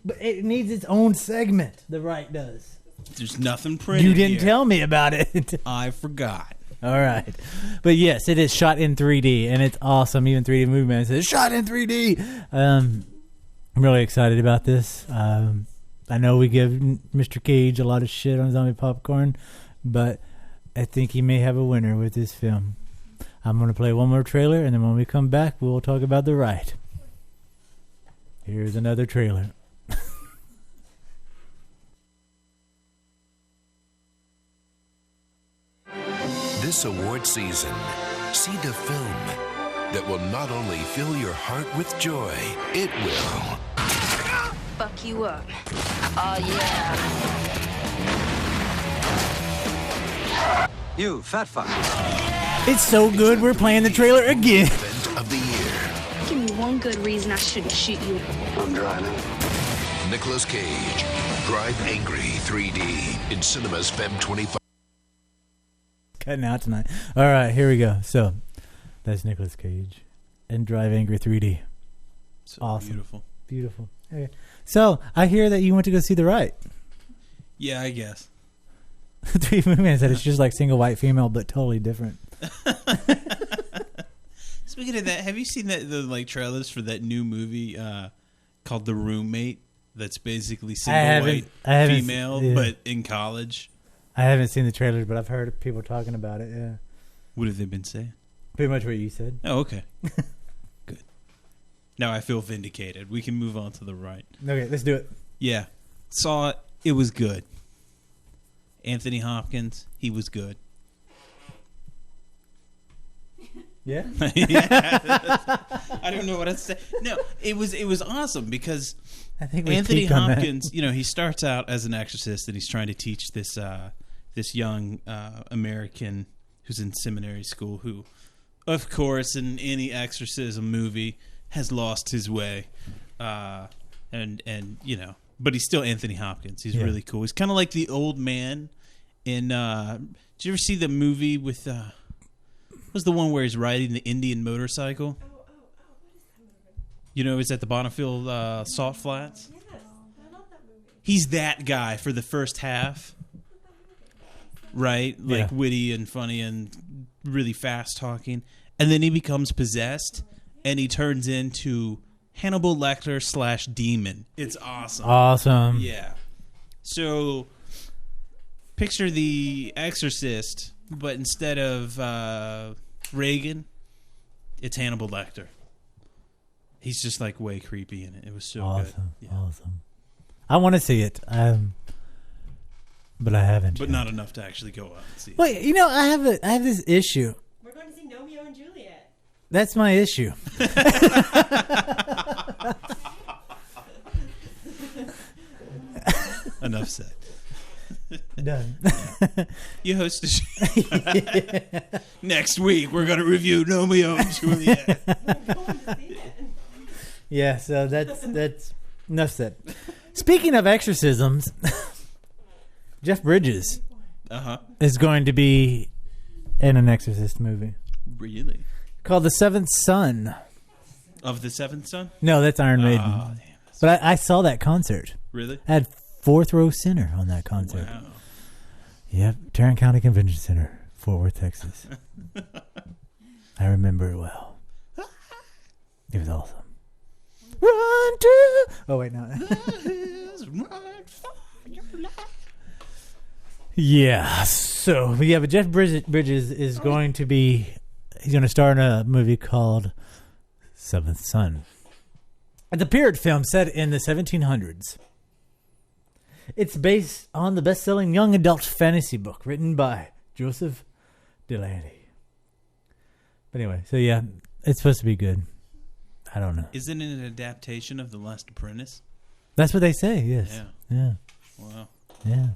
But it needs its own segment. The Right does. There's nothing printed. You didn't here. tell me about it. I forgot. All right. But yes, it is shot in 3D, and it's awesome. Even 3D Movie Man says, shot in 3D. I'm really excited about this. I know we give Mr. Cage a lot of shit on Zombie Popcorn, but I think he may have a winner with this film. I'm going to play one more trailer, and then when we come back, we'll talk about The Right. Here's another trailer. This award season, see the film that will not only fill your heart with joy, it will Fuck you up. Oh, yeah. You, fat fuck. It's so good, we're playing the trailer again. event of the year. Give me one good reason I shouldn't shoot you. I'm driving. Nicolas Cage, Drive Angry 3D in cinemas Feb 25. Cutting out tonight. All right, here we go. So, that's Nicolas Cage and Drive Angry 3D. So Awesome. beautiful. Beautiful. Okay. So, I hear that you went to go see The Right. Yeah, I guess. 3D Movie Man said it's just like Single White Female, but totally different. Speaking of that, have you seen the trailers for that new movie called The Roommate? that's basically single white I haven't female, yeah. but in college. I haven't seen the trailers, but I've heard people talking about it. Yeah, What have they been saying? pretty much what you said. Oh, okay. Good. Now I feel vindicated. We can move on to the right. Okay, let's do it. Yeah. Saw it. It was good. Anthony Hopkins, he was good. Yeah. I don't know what to say. No, it was awesome because I think we Anthony peaked on that. Hopkins, he starts out as an exorcist and he's trying to teach this young American who's in seminary school who, of course, in any exorcism movie has lost his way, but he's still Anthony Hopkins. He's really cool. He's kind of like the old man in. Did you ever see the movie with? What was the one where he's riding the Indian motorcycle? What is that movie? It's at the Bonneville Salt Flats. Yes, I love that movie. He's that guy for the first half, right? Like witty and funny and really fast talking, and then he becomes possessed, and he turns into Hannibal Lecter / demon. It's awesome. Awesome. Yeah. So picture The Exorcist, but instead of Reagan, it's Hannibal Lecter. He's just like way creepy in it. It was so good. Yeah. Awesome. I want to see it, but I haven't. But yet. not enough to actually go out and see it. Wait, I have this issue. We're going to see Romeo and Juliet. That's my issue. Enough said. Done. You host a show. Next week, we're going to review Romeo and Juliet. We're going to see it. Yeah, so that's enough said. Speaking of exorcisms, Jeff Bridges is going to be in an Exorcist movie Really? called The Seventh Son. Of the Seventh Son? No, that's Iron Maiden. Oh, damn. But I saw that concert. Really? I had fourth row center on that concert. Wow. Yep, Tarrant County Convention Center, Fort Worth, Texas. I remember it well. It was awesome. Run to... Oh, wait, no. Yeah, so, but Jeff Bridges is going to be... He's going to star in a movie called Seventh Son. It's a period film set in the 1700s. It's based on the best-selling young adult fantasy book written by Joseph Delaney. But anyway, so yeah, it's supposed to be good. I don't know. Isn't it an adaptation of The Last Apprentice? That's what they say, yes. Yeah. Wow. Yeah.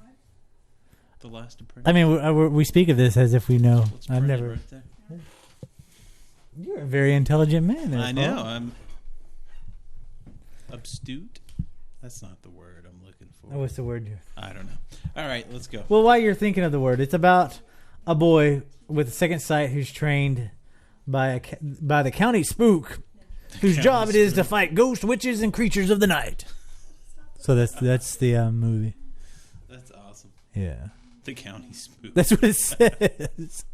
The Last Apprentice. I mean, we speak of this as if we know. Let's I've print it never... right there. You're a very intelligent man there, I Paul. know. I'm astute. That's not the word I'm looking for. Oh, what's the word? I don't know. All right, let's go. Well, while you're thinking of the word, it's about a boy with a second sight who's trained by the county spook, whose job it is to fight ghosts, witches, and creatures of the night. So that's the movie. That's awesome. Yeah, The county spook. that's what it says.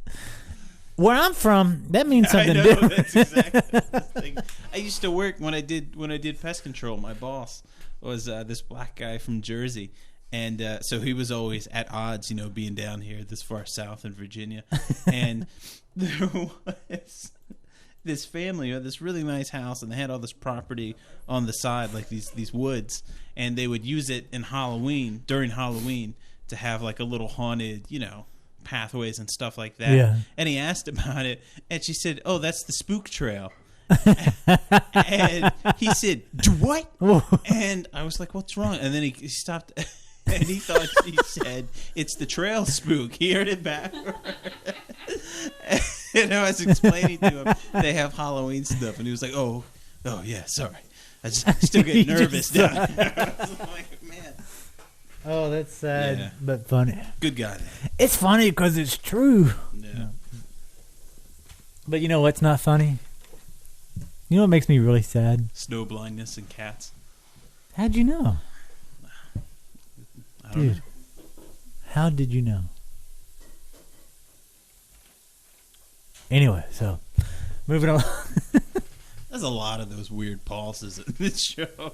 Where I'm from, that means something I know, different. that's exactly the thing. I used to work when I did pest control. My boss was this black guy from Jersey, and so he was always at odds, being down here this far south in Virginia. And there was this family who had this really nice house, and they had all this property on the side, like these woods, and they would use it during Halloween to have like a little haunted, pathways and stuff like that. Yeah. And he asked about it, and she said, "Oh, that's the spook trail." And he said, "What?" And I was like, "What's wrong?" And then he stopped, and he thought she said, "It's the trail spook." He heard it backwards. And I was explaining to him they have Halloween stuff, and he was like, "Oh yeah, sorry. I still get nervous down here." I was like, man. Oh, that's sad, Yeah. but funny. Good guy. It's funny because it's true. Yeah. But you know what's not funny? You know what makes me really sad? Snow blindness and cats. How'd you know? I don't know. Dude, how did you know? Anyway, so moving on. There's a lot of those weird pauses in this show.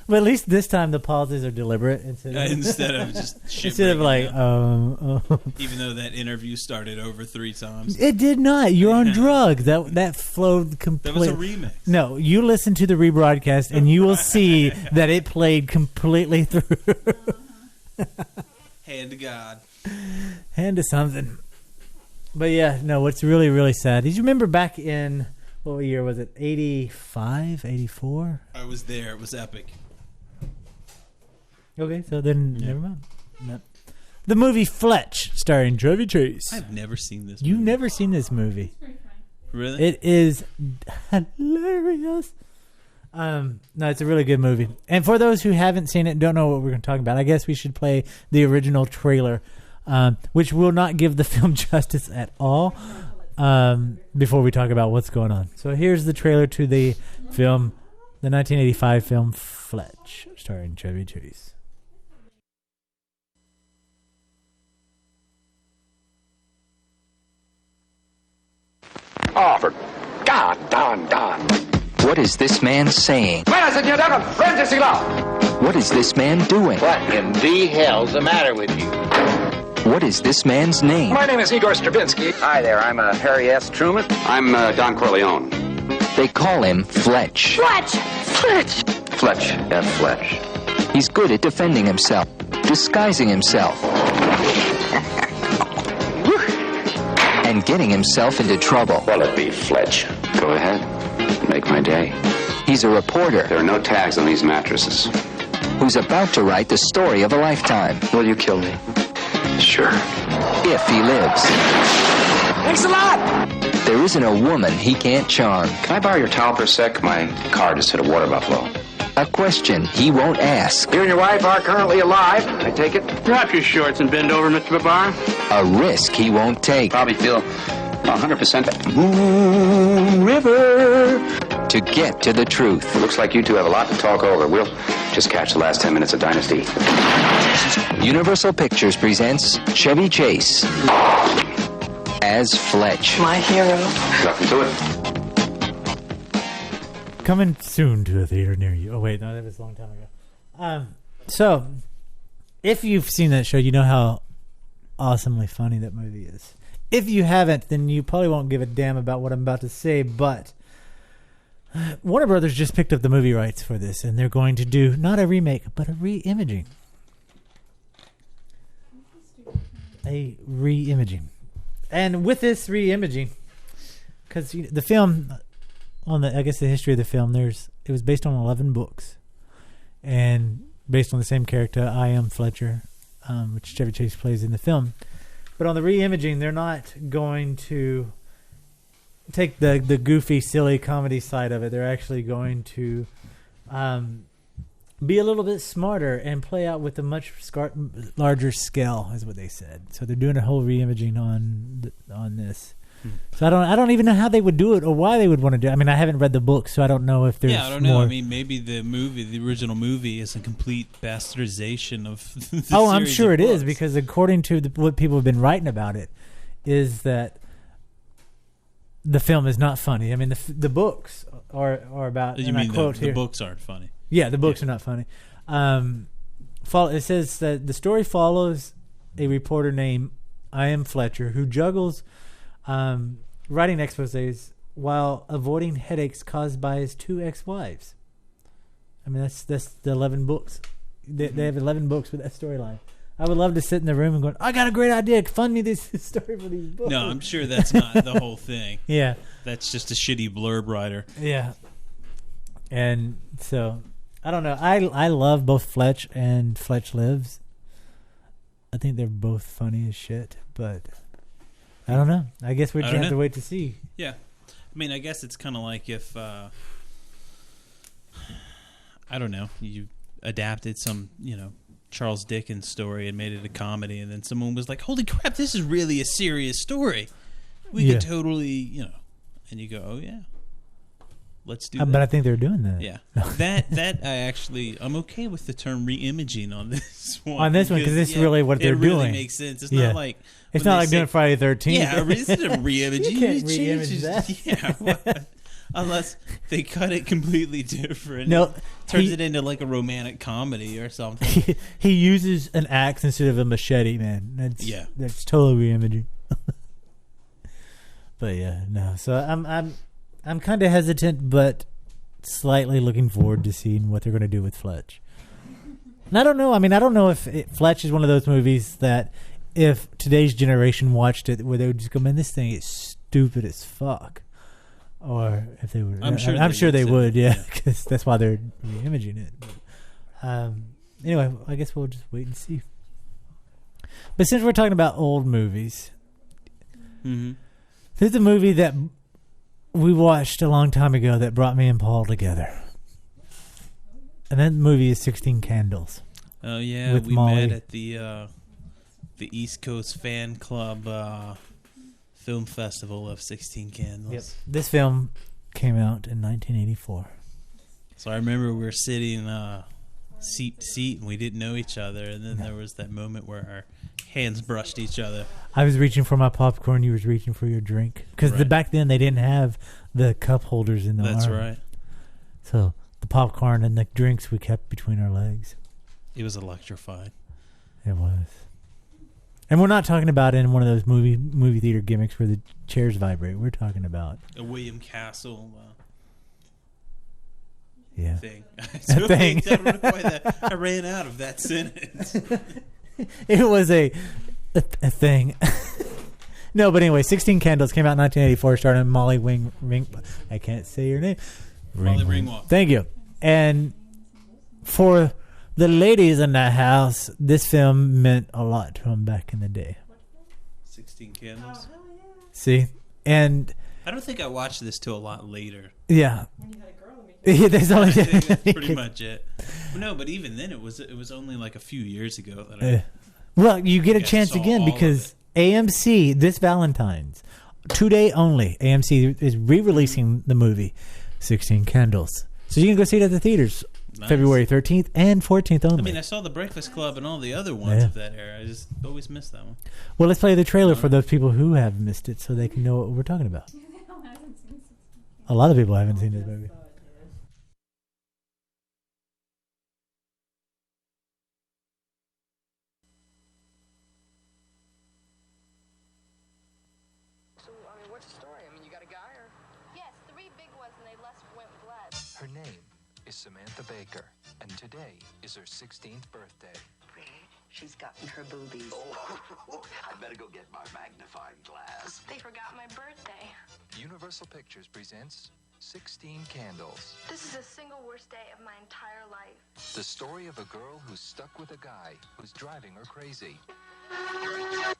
But at least this time the pauses are deliberate instead of just shit instead of like, breaking down. Even though that interview started over 3 times. It did not. You're on drugs. That flowed completely. That was a remix. No, you listen to the rebroadcast and you will see that it played completely through. Hand to God. Hand to something. But yeah, no, what's really, really sad. Did you remember back in, what year was it? 85, 84? I was there. It was epic. Okay, so then never mind. No. The movie Fletch, starring Chevy Chase. I've never seen this You've movie. never seen this movie. Really? It is hilarious. No, it's a really good movie. And for those who haven't seen it, don't know what we're going to talk about, I guess we should play the original trailer, which will not give the film justice at all, before we talk about what's going on. So here's the trailer to the film, the 1985 film Fletch, starring Chevy Chase. Oh, for God, Don. What is this man saying? What is this man doing? What in the hell's the matter with you? What is this man's name? My name is Igor Stravinsky. Hi there, I'm Harry S. Truman. I'm Don Corleone. They call him Fletch. Fletch! Fletch F. Fletch. He's good at defending himself, disguising himself, and getting himself into trouble. Well, it be Fletch. Go ahead. Make my day. He's a reporter. There are no tags on these mattresses. Who's about to write the story of a lifetime. Will you kill me? Sure. If he lives. Thanks a lot! There isn't a woman he can't charm. Can I borrow your towel for a sec? My car just hit a water buffalo. A question he won't ask. You and your wife are currently alive, I take it? Drop your shorts and bend over, Mr. Babar. A risk he won't take. Probably feel 100% Moon River. To get to the truth. It looks like you two have a lot to talk over. We'll just catch the last 10 minutes of Dynasty. Universal Pictures presents Chevy Chase as Fletch. My hero. Nothing to it. Coming soon to a theater near you. Oh, wait, no, that was a long time ago. So, if you've seen that show, you know how awesomely funny that movie is. If you haven't, then you probably won't give a damn about what I'm about to say, but Warner Brothers just picked up the movie rights for this, and they're going to do not a remake, but a re-imaging. A re-imaging. And with this re-imaging, because the film, I guess the history of the film, it was based on 11 books, and based on the same character, I Am Fletcher, which Chevy Chase plays in the film. But on the re-imaging, they're not going to take the goofy, silly comedy side of it. They're actually going to be a little bit smarter and play out with a much larger scale, is what they said. So they're doing a whole re-imaging on this. So I don't even know how they would do it or why they would want to do it. I mean, I haven't read the book, so I don't know if there's I don't know. more. I mean, maybe the original movie is a complete bastardization of the I'm series sure of it is, books. because according to what people have been writing about it, is that the film is not funny. I mean, the books are about. You and I mean quote the here, books aren't funny? Yeah, the books are not funny. It says that the story follows a reporter named I Am Fletcher who juggles writing exposés while avoiding headaches caused by his 2 ex-wives. I mean, that's the 11 books. They have 11 books with that storyline. I would love to sit in the room and go, I got a great idea. Fund me this story for these books. No, I'm sure that's not the whole thing. Yeah. That's just a shitty blurb writer. Yeah. And so, I don't know. I love both Fletch and Fletch Lives. I think they're both funny as shit, but I don't know. I guess we just have to wait to see. Yeah. I mean, I guess it's kind of like if, I don't know, you adapted some, Charles Dickens story and made it a comedy, and then someone was like, holy crap, this is really a serious story. We could totally, and you go, oh, yeah. Let's do that. But I think they're doing that. Yeah. I'm okay with the term re-imaging on this one. On this one, because it's really what they're doing. It really makes sense. It's not like... It's not like doing Friday the 13th. Yeah, it's a re-imaging. You can't re-image that. Yeah. Unless they cut it completely different. No, turns it into like a romantic comedy or something. He uses an axe instead of a machete, man. That's totally reimaging. But yeah, no. So I'm kind of hesitant, but slightly looking forward to seeing what they're going to do with Fletch. And I don't know. I mean, I don't know if Fletch is one of those movies that if today's generation watched it, where they would just go, "Man, this thing is stupid as fuck," or if they were, I'm sure they would, yeah, because that's why they're reimaging it. But, anyway, I guess we'll just wait and see. But since we're talking about old movies, there's a movie that we watched a long time ago that brought me and Paul together. And that movie is 16 Candles. Oh, yeah. With we Molly. met at the East Coast Fan Club film festival of 16 Candles. Yep. This film came out in 1984. So I remember we were sitting seat to seat and we didn't know each other. And then there was that moment where our hands brushed each other. I was reaching for my popcorn. You was reaching for your drink. Because back then they didn't have the cup holders in the That's arm. right. So the popcorn and the drinks we kept between our legs. It was electrifying. It was. And we're not talking about in one of those movie theater gimmicks where the chairs vibrate. We're talking about a William Castle thing. Thing. I ran out of that sentence. It was a thing. No, but anyway, 16 Candles came out in 1984, starring Molly Ring. I can't say your name. Molly Ringwald. Thank you. And for the ladies in that house, this film meant a lot to them back in the day. 16 Candles. See? And I don't think I watched this till a lot later. Yeah. When you had a girl in me. Yeah, there's only I think that's pretty much it. No, but even then, it was only like a few years ago that I. Well, you get a I chance saw again all of because AMC this Valentine's, today only, AMC is re-releasing the movie 16 Candles. So you can go see it at the theaters Nice. February 13th and 14th only. I mean, I saw The Breakfast Club and all the other ones of that era. I just always missed that one. Well, let's play the trailer for those people who have missed it so they can know what we're talking about. A lot of people haven't seen this movie. What's the story? I mean, you got a guy or? Yes, 3 big ones and they went blood. Her name is Samantha Baker, and today is her 16th birthday. Really? She's gotten her boobies. Oh, I better go get my magnifying glass. They forgot my birthday. Universal Pictures presents 16 Candles. This is the single worst day of my entire life. The story of a girl who's stuck with a guy who's driving her crazy.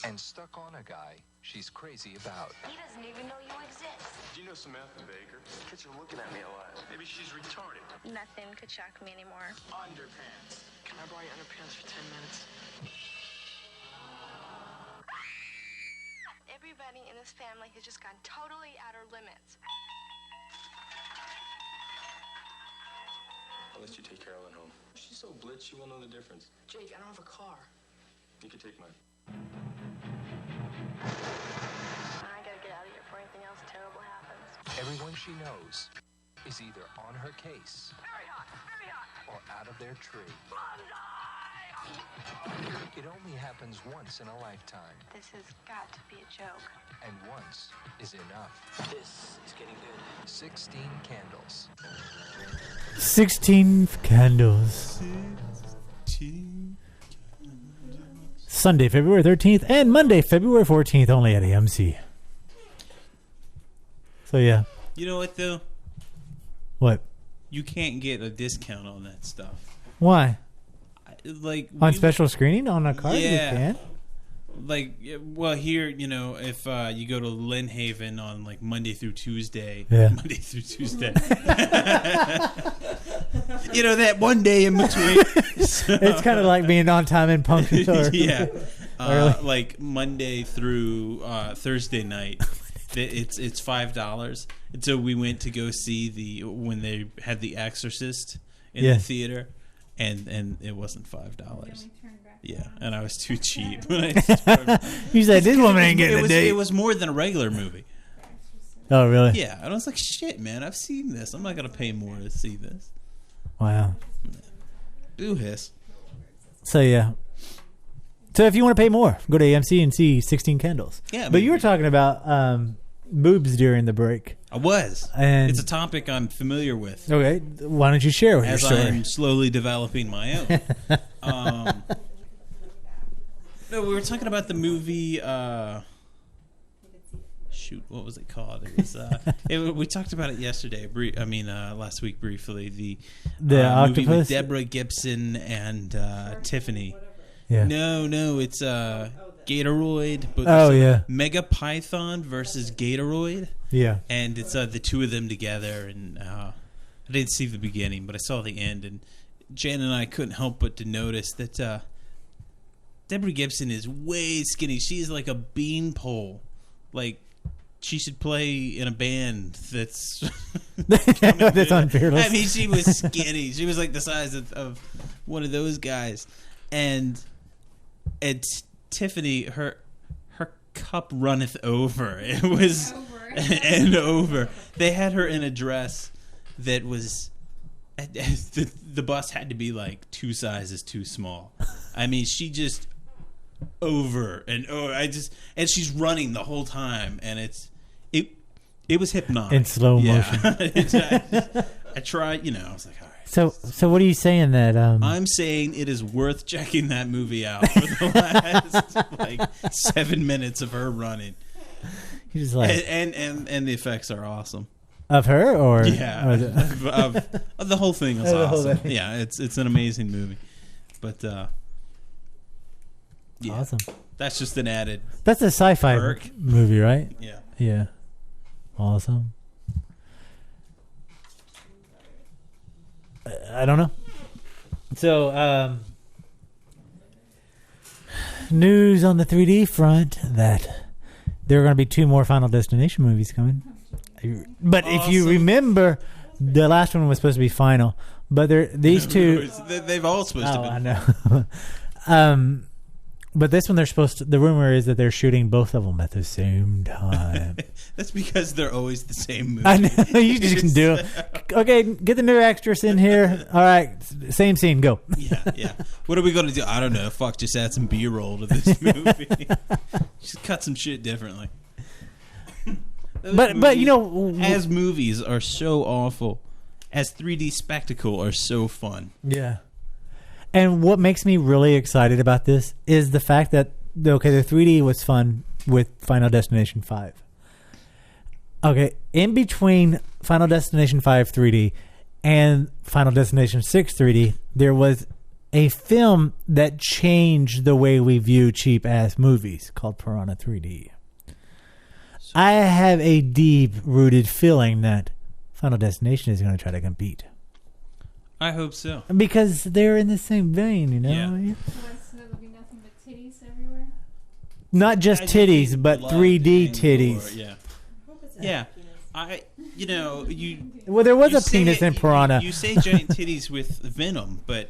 And stuck on a guy she's crazy about. He doesn't even know you exist. Do you know Samantha Baker? Kids are looking at me a lot. Maybe she's retarded. Nothing could shock me anymore. Underpants. Can I borrow your underpants for 10 minutes? Everybody in this family has just gone totally out of limits. I'll let you take Carolyn home. She's so blitz, she won't know the difference. Jake, I don't have a car. You can take mine. I gotta get out of here before anything else terrible happens. Everyone she knows is either on her case or out of their tree. It only happens once in a lifetime, This has got to be a joke. and once is enough. This is getting good. 16 Candles. 16 Candles. Sunday, February 13th, and Monday, February 14th, only at AMC. So, yeah. You know what, though? What? You can't get a discount on that stuff. Why? Like on special screening on a card? Yeah. You can. Like, well, here, you know, if you go to Lynn Haven on like Monday through Tuesday, Yeah. Monday through Tuesday, you know, that one day in between. So, It's kind of like being on time and punctual. yeah, Early. like Monday through Thursday night, it's $5. And so we went to go see when they had The Exorcist in Yeah. the theater, and it wasn't $5. Yeah, and I was too cheap. When I You said, this woman ain't getting it a was, date. It was more than a regular movie. Oh, really? Yeah, and I was like, shit, man, I've seen this. I'm not gonna pay more to see this. Wow. Boo hiss. So yeah. So if you want to pay more, go to AMC and see 16 Candles. Yeah, but you were talking about boobs during the break. I was. And it's a topic I'm familiar with. Okay, why don't you share with your as story? I'm slowly developing my own. No, we were talking about the movie. Shoot, what was it called? It was. We talked about it yesterday. Last week briefly. The movie Octopus with Deborah Gibson and Tiffany. Yeah. No, it's Gatoroid. But Mega Python versus Gatoroid. Yeah. And it's the two of them together, and I didn't see the beginning, but I saw the end, and Jan and I couldn't help but to notice that Deborah Gibson is way skinny. She's like a beanpole. Like, she should play in a band that's that's unfearless. I mean, she was skinny. She was like the size of one of those guys, and Tiffany, her cup runneth over. It was and over. They had her in a dress that was the bust had to be like 2 sizes too small. I mean, she just over and and she's running the whole time, and it was hypnotic in slow motion. I tried, I was like, all right. So what are you saying that? I'm saying it is worth checking that movie out for the last 7 minutes of her running. You just like and the effects are awesome. Of her or yeah, of the whole thing is awesome. Yeah, it's an amazing movie, but yeah, awesome. That's just an added. That's a sci-fi movie, right? Yeah. Yeah. Awesome. I don't know. So, news on the 3D front that there are going to be 2 more Final Destination movies coming. But awesome. If you remember, the last one was supposed to be Final, but these 2 they've all supposed to be. I know. But this one, the rumor is that they're shooting both of them at the same time. That's because they're always the same movie. I know. You just can do it. Okay, get the new actress in here. All right, same scene, go. Yeah. What are we going to do? I don't know. Fuck, just add some B-roll to this movie. Just cut some shit differently. But as movies are so awful, as 3D spectacle are so fun. Yeah. And what makes me really excited about this is the fact that, the 3D was fun with Final Destination 5. Okay, in between Final Destination 5 3D and Final Destination 6 3D, there was a film that changed the way we view cheap-ass movies called Piranha 3D. I have a deep-rooted feeling that Final Destination is going to try to compete. I hope so. Because they're in the same vein, you know? Yeah. So there'll be nothing but titties everywhere? Not just titties, but 3D titties. Yeah. Yeah. Well, there was a penis in Piranha. You say giant titties with Venom, but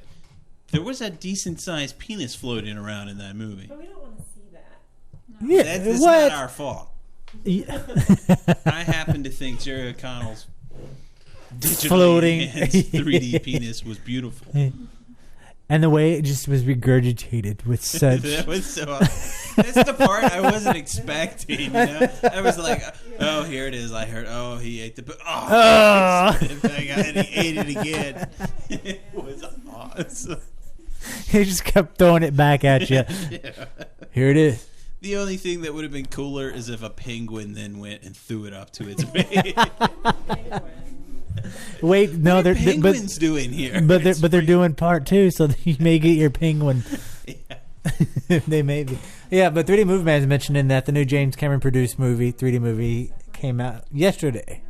there was a decent-sized penis floating around in that movie. But we don't want to see that. No. Yeah, That's what? not our fault. I happen to think Jerry O'Connell's digitally Floating enhanced 3D penis was beautiful. And the way it just was regurgitated with such... That was so awesome. That's the part I wasn't expecting. You know? I was like, oh, here it is. I heard, oh, he ate the... and he ate it again. It was awesome. He just kept throwing it back at you. Yeah. Here it is. The only thing that would have been cooler is if a penguin then went and threw it up to its mate. Wait, no, what are they're penguins doing here? But they're doing part 2, so you may get your penguin. Yeah. They may be. Yeah, but 3D Movie Man is mentioning that the new James Cameron produced 3D movie came out yesterday.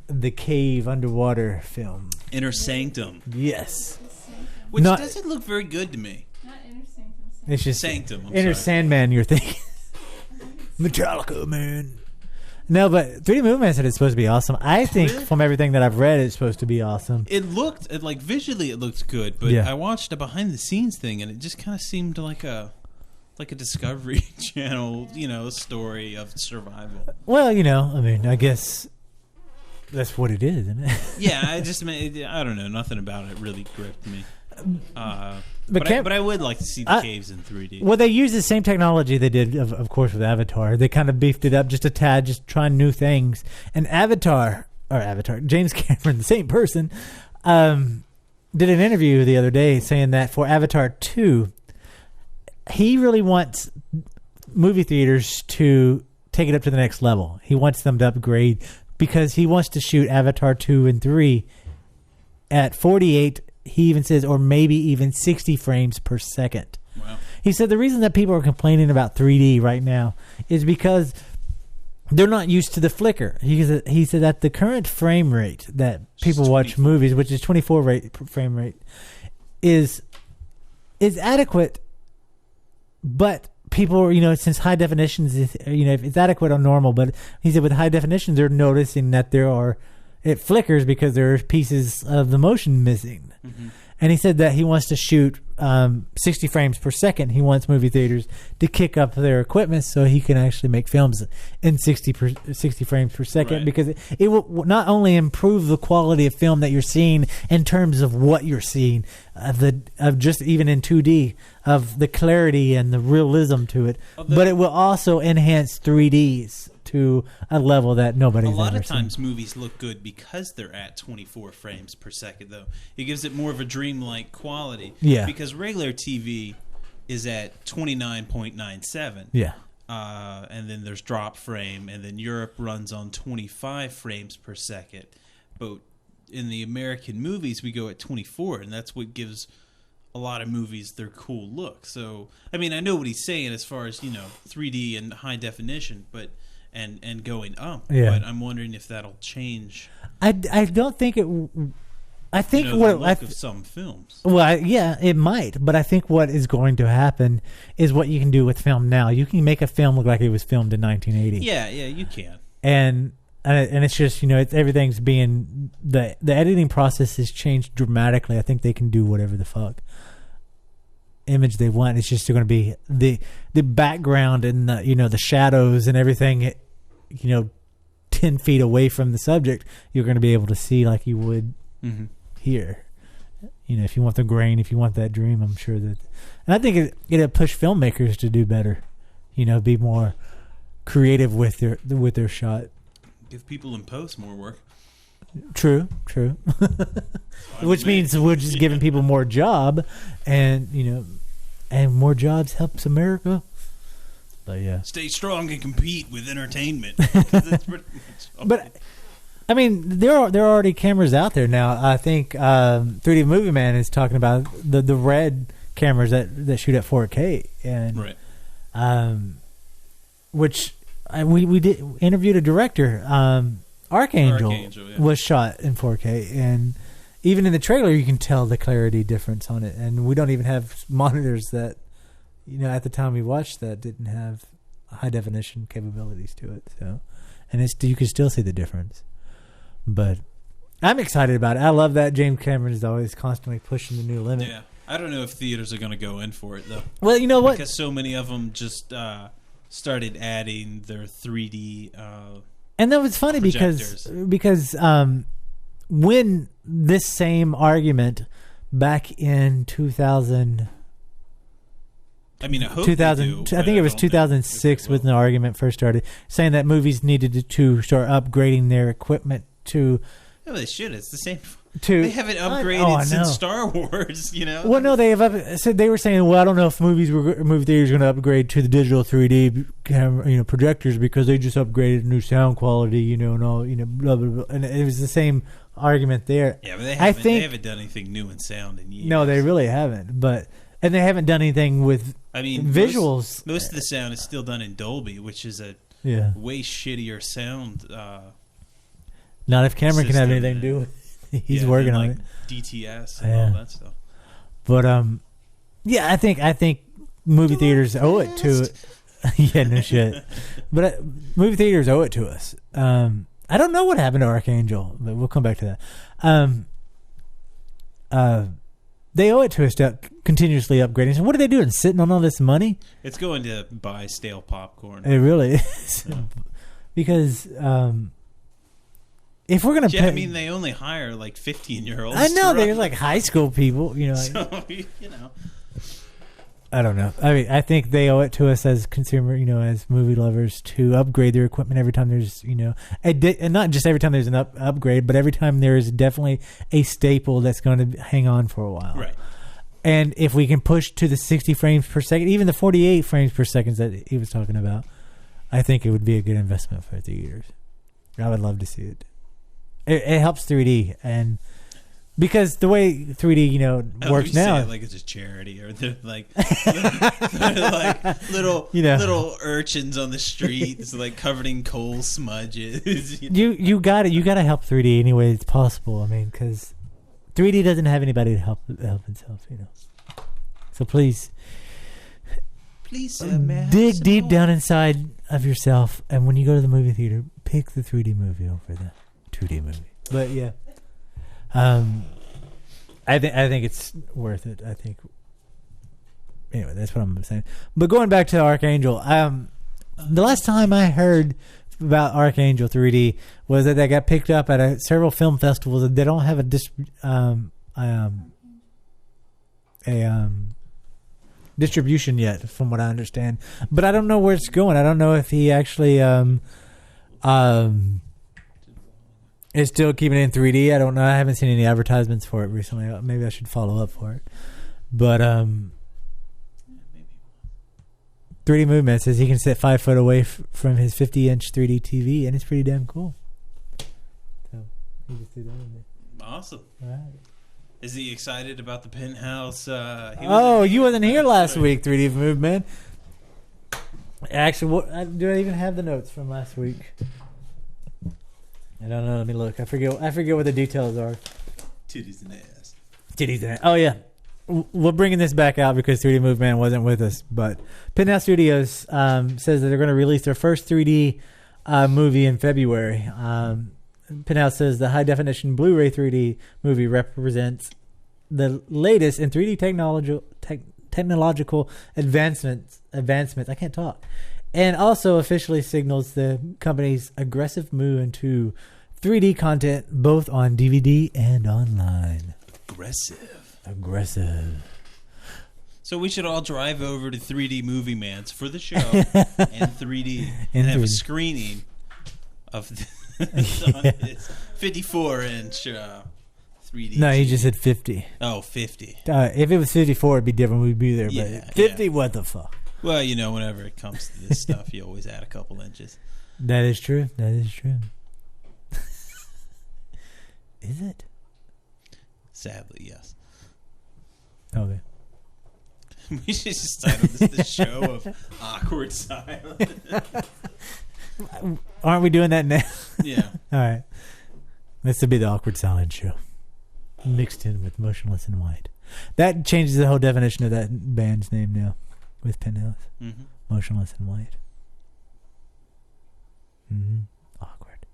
The Cave underwater film. Inner Sanctum. Yes. Which doesn't look very good to me. Not Inner Sanctum. It's just Sanctum. Inner Sandman, you're thinking. Metallica, man. No, but 3D Movie Man said it's supposed to be awesome. I think from everything that I've read, it's supposed to be awesome. It looked, visually it looked good, but I watched a behind-the-scenes thing, and it just kind of seemed like a like a Discovery Channel, story of survival. Well, I mean, I guess that's what it is, isn't it? Yeah, I don't know. Nothing about it really gripped me. But I would like to see the caves in 3D. Well, they use the same technology they did, of course, with Avatar. They kind of beefed it up just a tad, just trying new things. And Avatar, James Cameron, the same person, did an interview the other day saying that for Avatar 2, he really wants movie theaters to take it up to the next level. He wants them to upgrade because he wants to shoot Avatar 2 and 3 at 48, he even says, or maybe even 60 frames per second. Wow. He said the reason that people are complaining about 3D right now is because they're not used to the flicker. He said that the current frame rate that people watch movies, which is 24 frame rate, is adequate, but people, since high definitions is, it's adequate on normal, but he said with high definition, they're noticing that it flickers because there's pieces of the motion missing. Mm-hmm. And he said that he wants to shoot 60 frames per second. He wants movie theaters to kick up their equipment so he can actually make films in 60 frames per second, right. Because it will not only improve the quality of film that you're seeing in terms of what you're seeing, of just even in 2D, of the clarity and the realism to it, but it will also enhance 3Ds to a level that nobody's ever seen. A lot of times movies look good because they're at 24 frames per second, though. It gives it more of a dreamlike quality. Yeah. Because regular TV is at 29.97. Yeah. And then there's drop frame, and then Europe runs on 25 frames per second. But in the American movies, we go at 24, and that's what gives a lot of movies their cool look. So, I mean, I know what he's saying as far as, 3D and high definition, but... And going up, yeah. But I'm wondering if that'll change. I don't think it. I think the look of some films. Well, yeah, it might, but I think what is going to happen is what you can do with film now. You can make a film look like it was filmed in 1980. Yeah, you can. And it's just everything's being the editing process has changed dramatically. I think they can do whatever the fuck image they want. It's just going to be the background and the shadows and everything 10 feet away from the subject, you're going to be able to see like you would here. If you want the grain, if you want that dream, I'm sure that, and I think it'll push filmmakers to do better, be more creative with their shot. Give people in post more work. True. Which means we're just giving people more job, and and more jobs helps America. But yeah, stay strong and compete with entertainment. That's pretty much but I mean, there are already cameras out there now. I think 3D Movie Man is talking about the red cameras that shoot at 4K, and right. Which we did interviewed a director. Archangel yeah. was shot in 4K, and even in the trailer you can tell the clarity difference on it. And we don't even have monitors that, at the time we watched that didn't have high definition capabilities to it. So, and you can still see the difference. But I'm excited about it. I love that James Cameron is always constantly pushing the new limit. Yeah, I don't know if theaters are going to go in for it though. Well, you know what? Because so many of them just started adding their 3D. And that was funny because when this same argument back in 2000, I mean, I hope 2000, do, I think it was 2006 when the argument first started, saying that movies needed to start upgrading their equipment to. Yeah, they should. It's the same. They haven't upgraded since Star Wars. Well, no, they have. So they were saying, well, I don't know if movie theaters are going to upgrade to the digital 3D camera, projectors because they just upgraded new sound quality, and all, blah blah blah. And it was the same argument there. Yeah, but they haven't done anything new in sound in years. No, they really haven't. And they haven't done anything with visuals. Most of the sound is still done in Dolby, which is a way shittier sound. Not if Cameron can have anything to do with it. He's working on it. DTS and all that stuff. But I think movie theaters owe it to it. Yeah, no shit. But movie theaters owe it to us. I don't know what happened to Archangel, but we'll come back to that. they owe it to us to continuously upgrading. So what are they doing? Sitting on all this money? It's going to buy stale popcorn. It really is. Because if we're gonna, I mean, they only hire like 15-year-olds. I know they're like high school people. You know, so you know. I don't know. I mean, I think they owe it to us as consumer, you know, as movie lovers, to upgrade their equipment every time there's, you know, and not just every time there's an upgrade, but every time there is definitely a staple that's going to hang on for a while. Right. And if we can push to the 60 frames per second, even the 48 frames per second that he was talking about, I think it would be a good investment for theaters. I would love to see it. It helps 3D, and because the way 3D, you know, works now, say it like it's a charity, or they're like, they're like little little urchins on the street, it's like covered in coal smudges. You got to help 3D any way it's possible. I mean, because 3D doesn't have anybody to help itself, you know. So please dig deep down inside of yourself, and when you go to the movie theater, pick the 3D movie over the 2D movie. But yeah. I think it's worth it. I think. Anyway, that's what I'm saying. But going back to Archangel, the last time I heard about Archangel 3D was that they got picked up at several film festivals, and they don't have a distribution yet, from what I understand. But I don't know where it's going. I don't know if he actually is still keeping it in 3D. I don't know. I haven't seen any advertisements for it recently. Maybe I should follow up for it. But 3D Movement says he can sit 5 foot away from his 50-inch 3D TV, and it's pretty damn cool. So he just did that with me. Awesome. All right. Is he excited about the penthouse? You wasn't here last week, 3D Movement. Actually, do I even have the notes from last week? I don't know. Let me look. I forget what the details are. Titties and ass. Titties and ass. Oh, yeah. We're bringing this back out because 3D Movement wasn't with us. But Penthouse Studios says that they're going to release their first 3D movie in February. Penthouse says the high-definition Blu-ray 3D movie represents the latest in 3D technological advancements. I can't talk. And also officially signals the company's aggressive move into 3D content, both on DVD and online. Aggressive. So we should all drive over to 3D Movie Man's for the show and 3D and have a screening of this 54-inch 3D. No, you just said 50. Oh, 50. If it was 54, it'd be different. We'd be there. Yeah, but 50, what the fuck? Well, you know, whenever it comes to this stuff, you always add a couple inches. That is true. Is it? Sadly, yes. Okay. We should just title this the show of awkward silence. Aren't we doing that now? Yeah. All right. This would be the awkward silence show, mixed in with Motionless and White. That changes the whole definition of that band's name now. With Penthouse. Mm-hmm. Motionless and White. Awkward.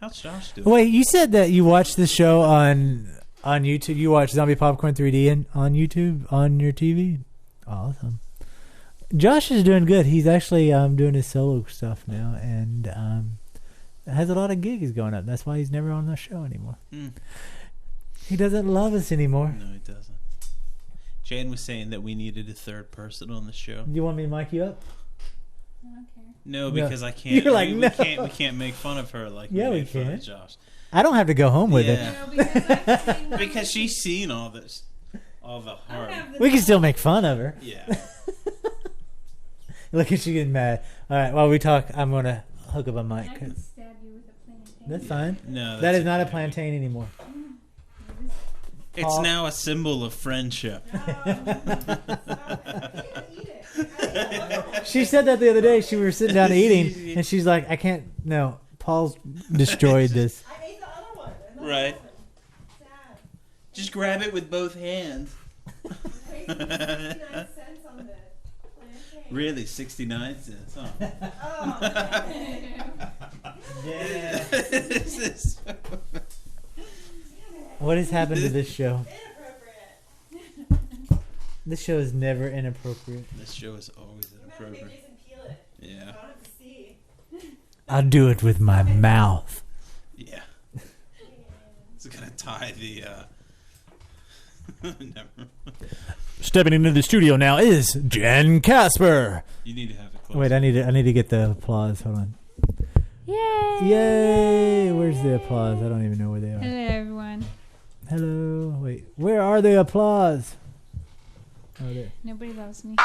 How's Josh doing? Wait, you said that you watched this show on YouTube. You watched Zombie Popcorn 3D on YouTube on your TV? Awesome. Josh is doing good. He's actually doing his solo stuff now, and has a lot of gigs going up. That's why he's never on the show anymore. He doesn't love us anymore. No, he doesn't. Jan was saying that we needed a third person on the show. You want me to mic you up? I don't care. No, because I can't. You're like, we no. We can't make fun of her like Yeah, we we made fun can. of Josh. I don't have to go home with it. Because she's seen all this, all the harm. We can still make fun of her. Yeah. Look at she getting mad. All right, while we talk, I'm going to hook up a mic. I can stab you with a plantain. That's fine. No, that is not a plantain anymore. It's now a symbol of friendship. She said that the other day. We were sitting down eating, and she's like, I can't. No, Paul's destroyed this. I ate the other one. Right. Just grab it with both hands. Really, 69 cents, huh? Oh. Yeah. What has happened to this show? This show is never inappropriate. This show is always inappropriate. Yeah. I'll do it with my mouth. Yeah. It's gonna tie the. Never. Stepping into the studio now is Jen Casper. You need to have it close. Wait, I need to get the applause. Hold on. Yay! Yay! Where's the applause? I don't even know where they are. Hello, everyone. Hello. Wait, where are the applause? Oh, there. Nobody loves me.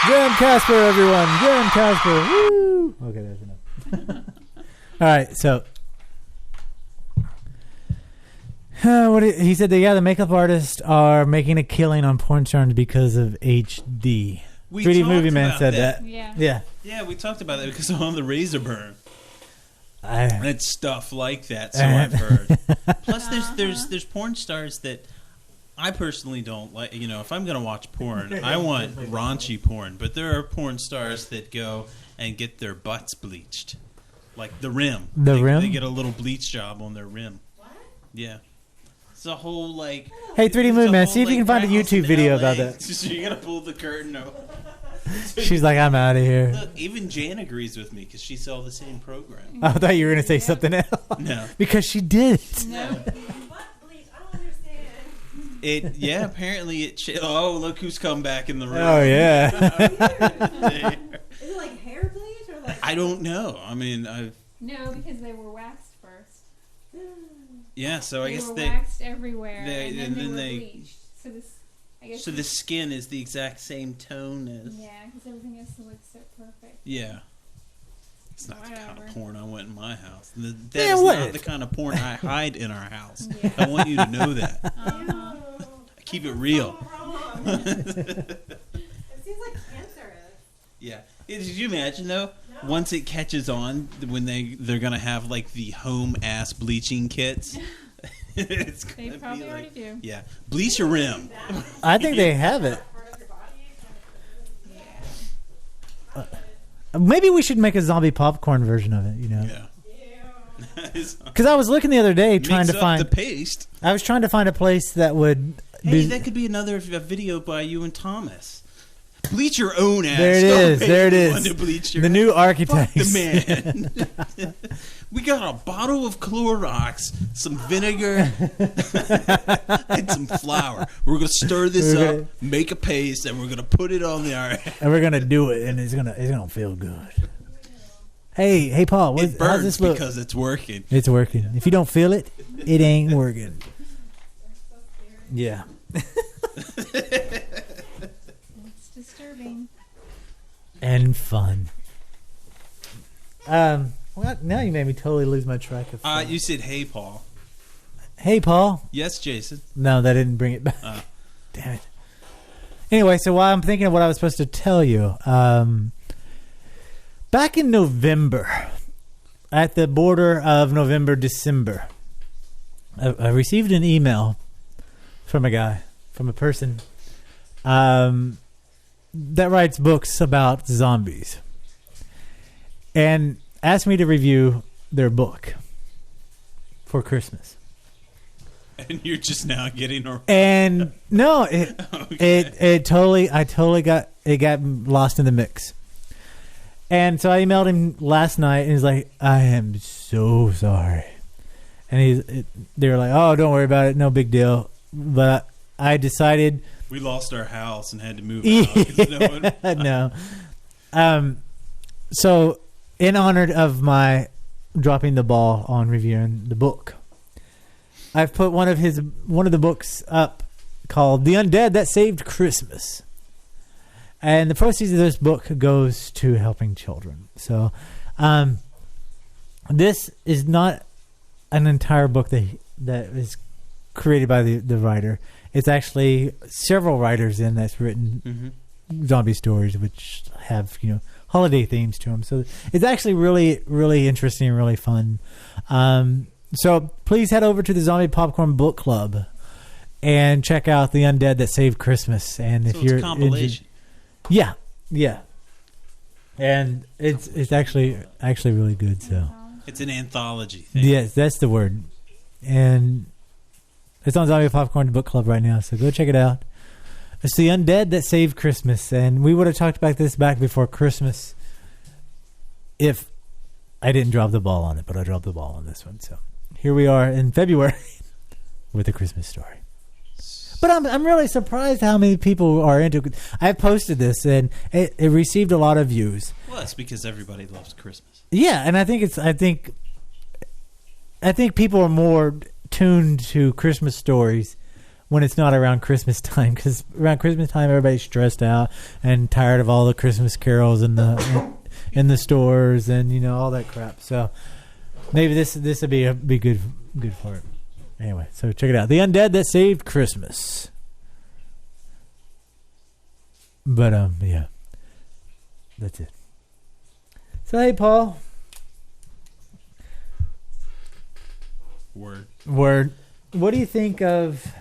Jen Casper, everyone. Jen Casper. Woo! Okay, that's enough. All right, so he said the makeup artists are making a killing on porn stars because of HD. 3D Movie Man said that. Yeah. Yeah, we talked about that because of the razor burn. And stuff like that, so I've heard. Plus, there's porn stars that I personally don't like. You know, if I'm going to watch porn, I want raunchy porn. But there are porn stars that go and get their butts bleached. Like the rim. Rim? They get a little bleach job on their rim. What? Yeah. It's a whole, like... Hey, 3D Movie Man, see if you can find a YouTube video about that. So you got to pull the curtain over. She's like, I'm out of here. Look, even Jan agrees with me because she saw the same program. I thought you were going to say something else. No. Because she did. No. Yeah, apparently it... Oh, look who's come back in the room. Oh, yeah. Is it like hair bleach or like... I don't know. I mean, No, because they were waxed first. Yeah, so I guess were they... waxed everywhere, they- and then and they then were they- bleached. So this, I guess. So the skin is the exact same tone as... Yeah, because everything has to look so perfect. Yeah. It's not the kind Whatever. of porn I want in my house. That Yeah, is what? not the kind of porn I hide in our house. Yeah. I want you to know that. Uh-huh. I keep it real. It seems like cancerous. Yeah. Did you imagine though? Once it catches on, when they're gonna have like the home ass bleaching kits. It's They gonna probably be already like, do. yeah, bleach your rim. I think they have it. Maybe we should make a zombie popcorn version of it, you know? Yeah. Because I was looking the other day trying Mix to up find... the paste. I was trying to find a place that would... Hey, that could be another video by you and Thomas. Bleach your own ass. There it Don't is. pay There it anyone is. to bleach your The new Fuck architects. the man. We got a bottle of Clorox, some vinegar, and some flour. We're gonna stir this We're up, make a paste, and we're gonna put it on the iron. And we're gonna do it, and it's gonna feel good. Hey, Paul, It how's burns this look? because it's working. It's working. If you don't feel it, it ain't working. Yeah. It's disturbing. And fun. Well, now you made me totally lose my track of. You said, "Hey, Paul." Hey, Paul. Yes, Jason. No, that didn't bring it back. Damn it. Anyway, so while I'm thinking of what I was supposed to tell you, back in November, at the border of November, December, I received an email from a person that writes books about zombies, and asked me to review their book for Christmas. And you're just now getting around. And no, it totally got lost in the mix. And so I emailed him last night, and he's like, "I am so sorry." And they were like, "Oh, don't worry about it, no big deal." But I decided We lost our house and had to move out. 'Cause no one... So in honor of my dropping the ball on reviewing the book, I've put one of the books up called "The Undead That Saved Christmas," and the proceeds of this book goes to helping children. So, this is not an entire book that is created by the writer. It's actually several writers that's written zombie stories, which have holiday themes to them. So it's actually really, really interesting and really fun. So please head over to the Zombie Popcorn Book Club and check out The Undead That Saved Christmas. And if So you're it's a compilation. yeah. and it's actually really good. So It's an anthology thing. yes, that's the word, and it's on Zombie Popcorn Book Club right now. So go check it out. It's the Undead that saved Christmas, and we would have talked about this back before Christmas if I didn't drop the ball on it, but I dropped the ball on this one. So here we are in February with a Christmas story. But I'm really surprised how many people are into it. I posted this, and it received a lot of views. Well, it's because everybody loves Christmas. Yeah, and I think people are more tuned to Christmas stories when it's not around Christmas time, because around Christmas time everybody's stressed out and tired of all the Christmas carols in the stores and all that crap. So maybe this would be good for it. Anyway, so check it out. The Undead That Saved Christmas. But yeah. That's it. So hey, Paul. Word. What do you think of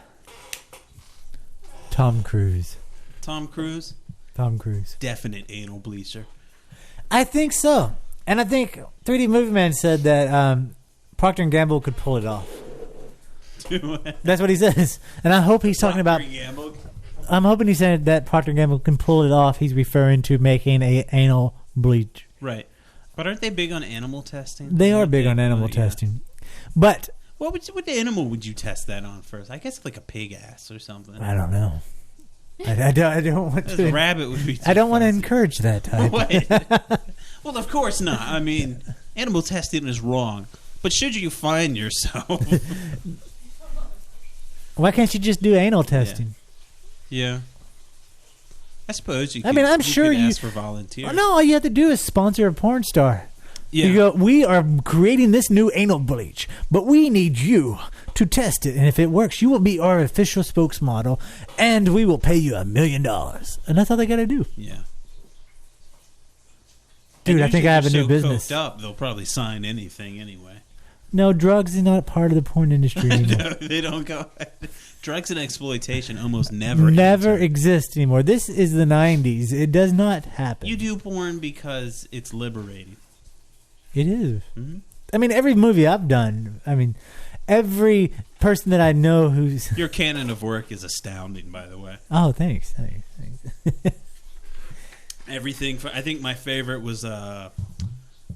Tom Cruise? Tom Cruise? Definite anal bleacher. I think so. And I think 3D Movie Man said that Procter & Gamble could pull it off. That's what he says. And I hope he's talking about... Gamble? I'm hoping he said that Procter & Gamble can pull it off. He's referring to making a anal bleach. Right. But aren't they big on animal testing? They are big on animal testing. But... What animal would you test that on first? I guess like a pig ass or something. I don't know. I don't want to. A rabbit would be. I don't want to encourage that type. Wait. Well, of course not. I mean, animal testing is wrong. But should you find yourself, why can't you just do anal testing? Yeah. I suppose you. I'm sure you could ask for volunteers. No, all you have to do is sponsor a porn star. Yeah. You go, we are creating this new anal bleach, but we need you to test it. And if it works, you will be our official spokesmodel, and we will pay you $1 million. And that's all they got to do. Yeah. Dude, I think I have a new business. Coked up, they'll probably sign anything anyway. No, drugs is not part of the porn industry anymore. No, they don't go. Drugs and exploitation almost never exist anymore. This is the 90s. It does not happen. You do porn because it's liberating. It is. Mm-hmm. I mean, every movie I've done, every person that I know who's... Your canon of work is astounding, by the way. Oh, thanks. Everything. I think my favorite was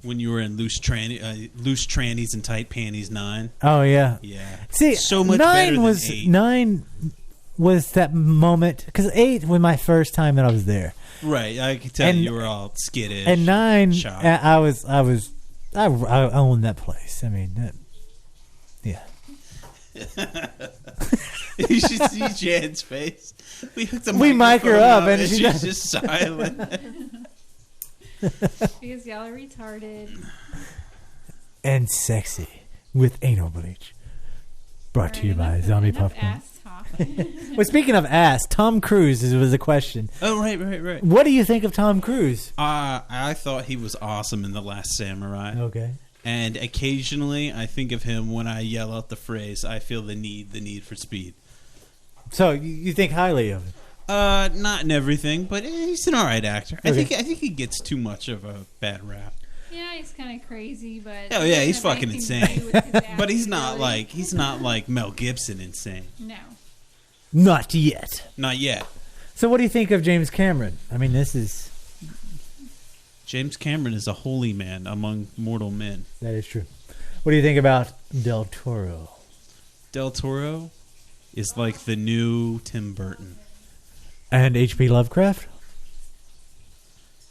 when you were in Loose Trannies and Tight Panties 9. Oh, yeah. Yeah. See, so much better than 8. 9 was that moment... Because 8 was my first time that I was there. Right. I could tell you were all skittish. And 9, shy. I owned that place. Yeah. You should see Jan's face. We mic her up, and she's just silent. Because y'all are retarded. And sexy with anal bleach. Brought to you by Zombie Popcorn. Well, speaking of ass, Tom Cruise was the question. Oh, right. What do you think of Tom Cruise? I thought he was awesome in The Last Samurai. Okay. And occasionally I think of him when I yell out the phrase, I feel the need for speed. So you think highly of him? Not in everything, but he's an alright actor. Okay. I think he gets too much of a bad rap. Yeah, he's kind of crazy, but... Oh, yeah, he's fucking insane. But he's not like Mel Gibson insane. No. Not yet. Not yet. So what do you think of James Cameron? This is... James Cameron is a holy man among mortal men. That is true. What do you think about Del Toro? Del Toro is like the new Tim Burton. And H.P. Lovecraft?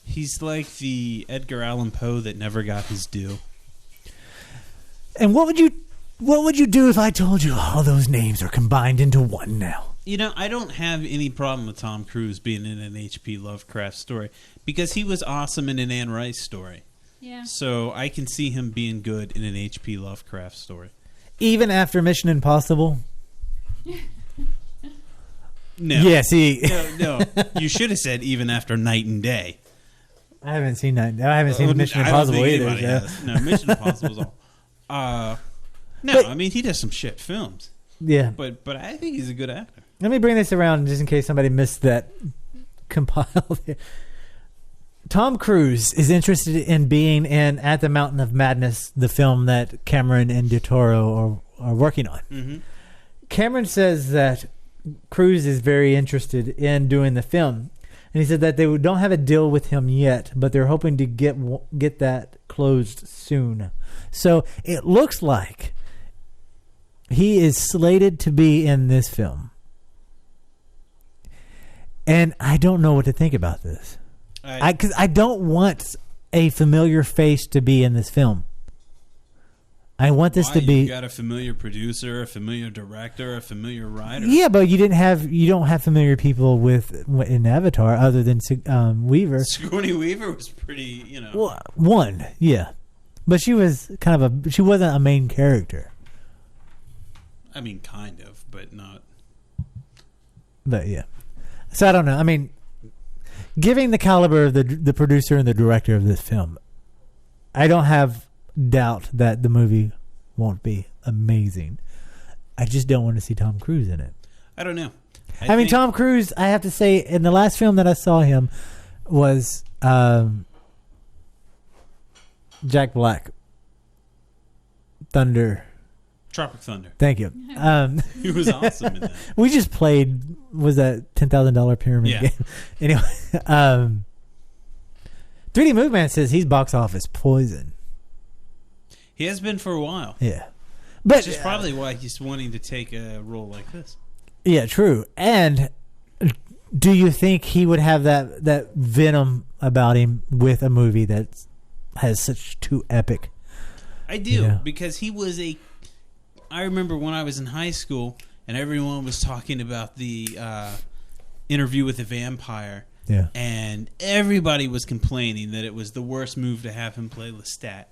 He's like the Edgar Allan Poe that never got his due. And what would you do if I told you all those names are combined into one now? I don't have any problem with Tom Cruise being in an H.P. Lovecraft story because he was awesome in an Anne Rice story. Yeah. So I can see him being good in an H.P. Lovecraft story. Even after Mission Impossible? No. Yeah, see. No. You should have said even after Night and Day. I haven't seen that. I haven't seen Mission Impossible either. So. No, Mission Impossible's all. He does some shit films. Yeah. But I think he's a good actor. Let me bring this around just in case somebody missed that compile there. Tom Cruise is interested in being in At the Mountain of Madness, the film that Cameron and Del Toro are working on. Mm-hmm. Cameron says that Cruise is very interested in doing the film. And he said that they don't have a deal with him yet, but they're hoping to get that closed soon. So it looks like he is slated to be in this film. And I don't know what to think about this. Because I don't want a familiar face to be in this film. I want this to be. You got a familiar producer, a familiar director, a familiar writer. Yeah, but you don't have familiar people in Avatar other than Weaver. Sigourney Weaver was pretty, Well, one, yeah, but she was she wasn't a main character. I mean, kind of, but not. But yeah, so I don't know. I mean, giving the caliber of the producer and the director of this film, I don't have doubt that the movie won't be amazing. I just don't want to see Tom Cruise in it. I don't know. I mean, Tom Cruise, I have to say, in the last film that I saw him was Jack Black. Tropic Thunder. Thank you. He was awesome in that. We just played, was that $10,000 pyramid game? Anyway, 3D Movement says he's box office poison. He has been for a while. Yeah. But which is probably why he's wanting to take a role like this. Yeah, true. And do you think he would have that venom about him with a movie that has such two epic? I do, because he was I remember when I was in high school and everyone was talking about the Interview with the Vampire. Yeah. And everybody was complaining that it was the worst move to have him play Lestat.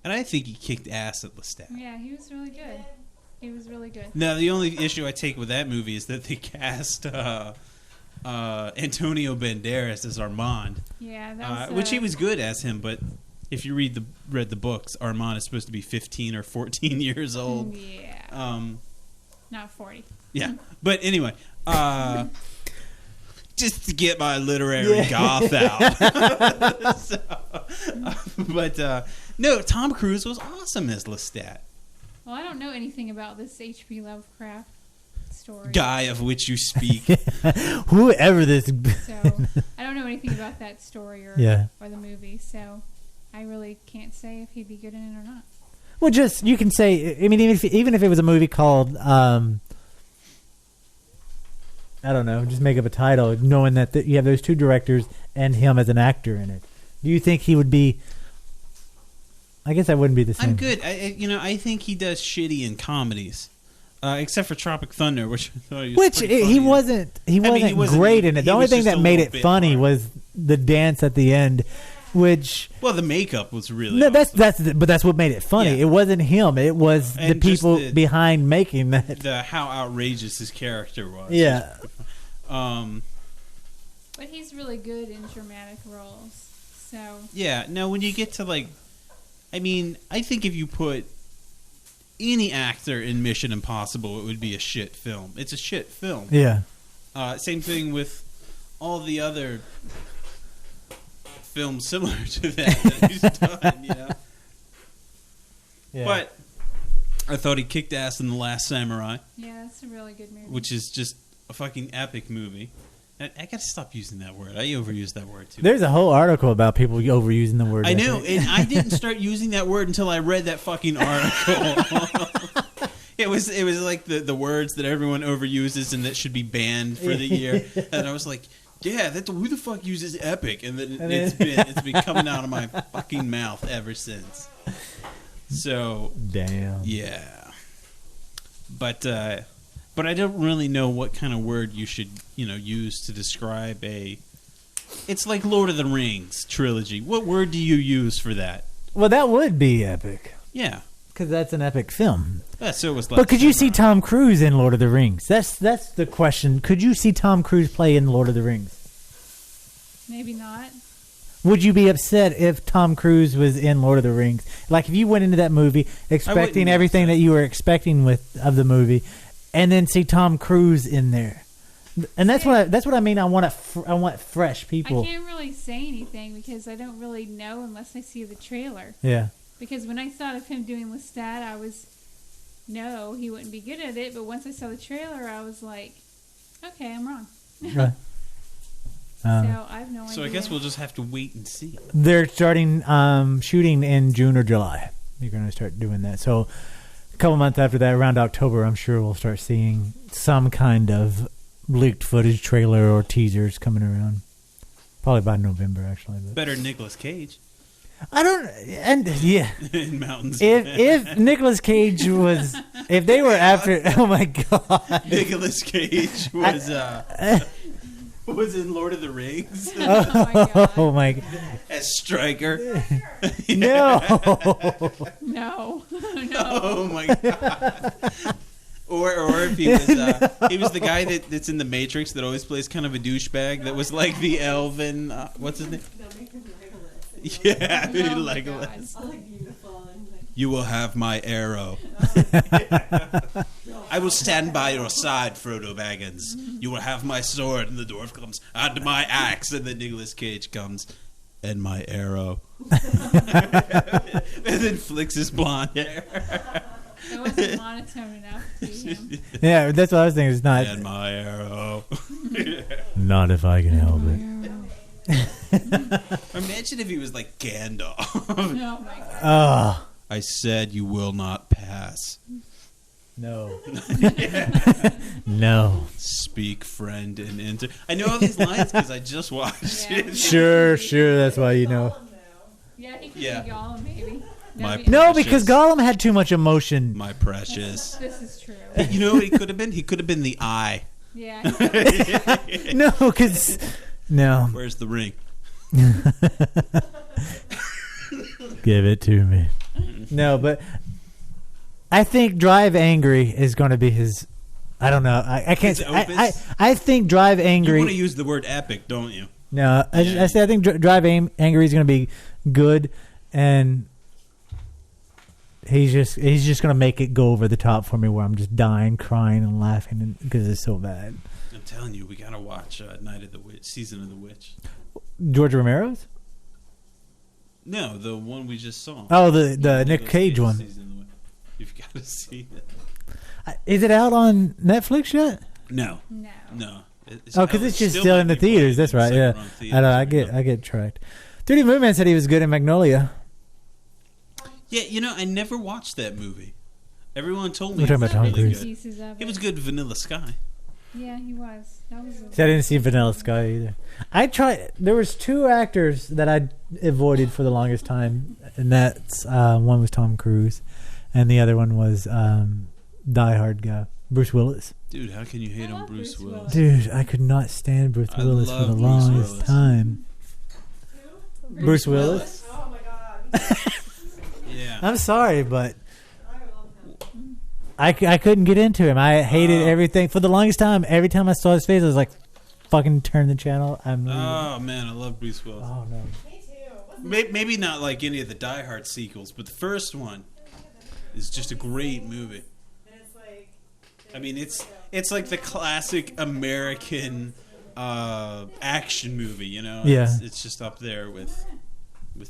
And I think he kicked ass at Lestat. Yeah, he was really good. He was really good. Now, the only issue I take with that movie is that they cast Antonio Banderas as Armand. Yeah, that was, which he was good as him, but if you read the books, Armand is supposed to be 15 or 14 years old. Yeah. Not 40. Yeah. But anyway, just to get my literary goth out. No, Tom Cruise was awesome as Lestat. Well, I don't know anything about this H.P. Lovecraft story. Guy of which you speak. Whoever this... So, I don't know anything about that story or the movie, so I really can't say if he'd be good in it or not. Well, just, you can say, I mean, even if it was a movie called, I don't know, just make up a title, knowing that you have those two directors and him as an actor in it. Do you think he would be... I guess that wouldn't be the same. I'm good. I think he does shitty in comedies, except for Tropic Thunder, which I thought he was he wasn't. He wasn't great in it. The only thing that made it funny was the dance at the end, which. Well, the makeup was really. No, awesome. that's what made it funny. Yeah. It wasn't him. It was the people behind making that. How outrageous his character was. Yeah. But he's really good in dramatic roles. So. Yeah. Now, when you get to I think if you put any actor in Mission Impossible, it would be a shit film. It's a shit film. Yeah. Same thing with all the other films similar to that he's done, Yeah. But I thought he kicked ass in The Last Samurai. Yeah, that's a really good movie. Which is just a fucking epic movie. I gotta stop using that word. I overuse that word too. There's a whole article about people overusing the word. I know, and I didn't start using that word until I read that fucking article. It was like the words that everyone overuses and that should be banned for the year. And I was like, yeah, who the fuck uses epic? And then it's been coming out of my fucking mouth ever since. So damn. Yeah. But I don't really know what kind of word you should, use to describe it's like Lord of the Rings trilogy. What word do you use for that? Well, that would be epic. Yeah. Because that's an epic film. Yeah, so it was like. But could you see Tom Cruise in Lord of the Rings? That's the question. Could you see Tom Cruise play in Lord of the Rings? Maybe not. Would you be upset if Tom Cruise was in Lord of the Rings? Like if you went into that movie expecting everything that you were expecting of the movie, and then see Tom Cruise in there. And that's what I mean. I want I want fresh people. I can't really say anything because I don't really know unless I see the trailer. Yeah. Because when I thought of him doing Lestat, I was, no, he wouldn't be good at it. But once I saw the trailer, I was like, okay, I'm wrong. Right. So I have no idea. So I guess we'll just have to wait and see. They're starting shooting in June or July. They're going to start doing that. So a couple months after that, around October, I'm sure we'll start seeing some kind of leaked footage trailer or teasers coming around. Probably by November, actually. But. Better Nicolas Cage. I don't, and yeah. In mountains. If Nicolas Cage was, if they were after, oh my god. Nicolas Cage was in Lord of the Rings. Oh my god. As Stryker. No. No. Oh my god. Or if he was the guy that's in the Matrix that always plays kind of a douchebag that was like the elven what's his name? Yeah, Legolas. You will have my arrow. I will stand by your side, Frodo Baggins. You will have my sword, and the dwarf comes, and my axe, and then Nicolas Cage comes, and my arrow. And then flicks his blonde hair. It wasn't monotone enough to be him. Yeah, that's what I was thinking. It's not. And my arrow. Not if I can help it. Imagine if he was like Gandalf. Oh my god. I said you will not pass. No. No. Speak, friend, and enter. I know all these lines because I just watched it. Sure. That's why you know. Yeah, he could be Gollum, maybe. No, because Gollum had too much emotion. My precious. This is true. You know what he could have been? He could have been the eye. Yeah. No, because... No. Where's the ring? Give it to me. No, but I think Drive Angry is going to be his... I don't know. I can't... I think Drive Angry... You want to use the word epic, don't you? No, I think Drive Angry is going to be good, and he's just going to make it go over the top for me, where I'm just dying, crying, and laughing because it's so bad. I'm telling you, we gotta watch Night of the Witch, Season of the Witch. George Romero's? No, the one we just saw. Oh, the Nick Cage one. Season of the Witch. You've got to see it. Is it out on Netflix yet? No. Because it's just still in the theaters. That's right. Yeah, I know. I get tracked. 3D Moonman said he was good in Magnolia. Yeah, I never watched that movie. Everyone told me We're talking about Tom really Cruise. good. It was good. Vanilla Sky. Yeah, he was. That was. See, I didn't see Vanilla Sky either. I tried. There was two actors that I avoided for the longest time, and that's one was Tom Cruise, and the other one was Die Hard guy, Bruce Willis. Dude, how can you hate on Bruce Willis? Dude, I could not stand Bruce Willis for the longest time. Bruce Willis? Oh my god. Yeah. I'm sorry, but I couldn't get into him. I hated everything. For the longest time, every time I saw his face, I was like, fucking turn the channel. Oh, man, I love Bruce Willis. Oh, no. Me too. Maybe not like any of the Die Hard sequels, but the first one is just a great movie. I mean, it's like the classic American action movie, Yeah. It's just up there with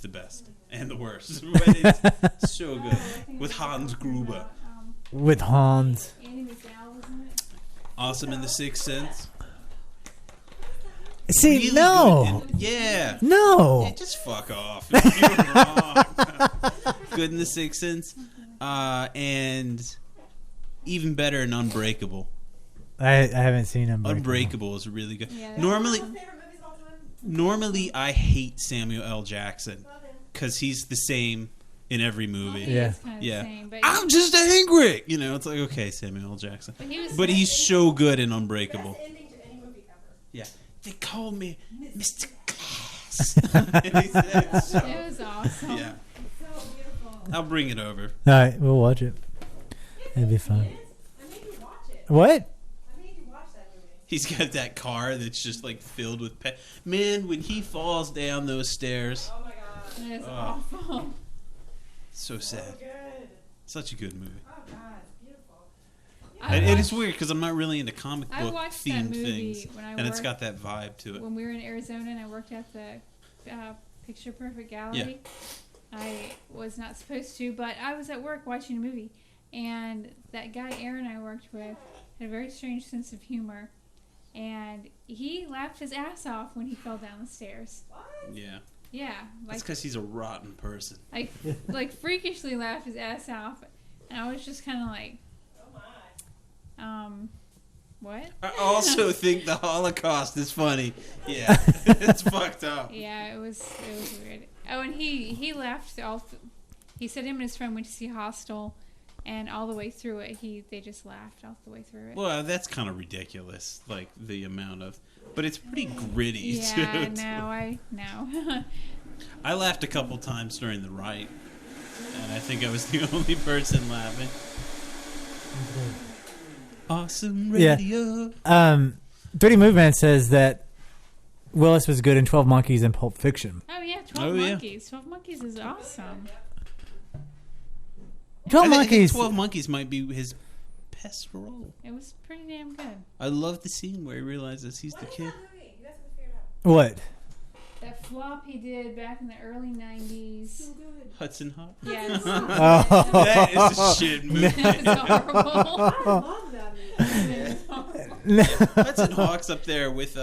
the best and the worst. But it's so good. With Hans Gruber. With Hans. Awesome in The Sixth Sense. See, really no. Yeah. No. Yeah, just fuck off. You're wrong. Good in The Sixth Sense. And even better in Unbreakable. I haven't seen Unbreakable. Unbreakable is really good. Yeah, Normally, I hate Samuel L. Jackson because he's the same in every movie. Yeah. Same, but I'm just angry. It's like, okay, Samuel L. Jackson. But he's so good in Unbreakable. Best ending to any movie ever. Yeah. They call me Mr. Glass. It was awesome. Yeah. So beautiful. I'll bring it over. All right, we'll watch it. It'd be fun. I made you watch it. What? I made you watch that movie. He's got that car that's just like filled with man, when he falls down those stairs. Oh my god. It's awful. So sad. So good. Such a good movie. Oh god, it's beautiful. It is weird because I'm not really into comic I book watched that themed movie things, when I and it's worked- got that vibe to it. When we were in Arizona and I worked at the Picture Perfect Gallery, I was not supposed to, but I was at work watching a movie, and that guy Aaron I worked with had a very strange sense of humor, and he laughed his ass off when he fell down the stairs. Yeah. Yeah, That's because he's a rotten person. like freakishly laughed his ass off, and I was just kind of like, what? I also think the Holocaust is funny. Yeah, it's fucked up. Yeah, it was weird. Oh, and he laughed he said him and his friend went to see Hostel, and all the way through it, they just laughed all the way through it. Well, that's kind of ridiculous, like the amount of, but it's pretty gritty Yeah, too. I know. I laughed a couple times during the riot, and I think I was the only person laughing. Awesome radio. Yeah. 3D Movement says that Willis was good in 12 Monkeys and Pulp Fiction. Oh yeah, 12 Monkeys. 12 Monkeys is awesome. 12 Monkeys. 12 Monkeys might be his best role. It was pretty damn good. I love the scene where he realizes he's the kid. What? That flop he did back in the early 90s. So good. Hudson Hawk? Yes. Oh. That is a shit movie. That was horrible. I love that movie. Hudson Hawk's up there with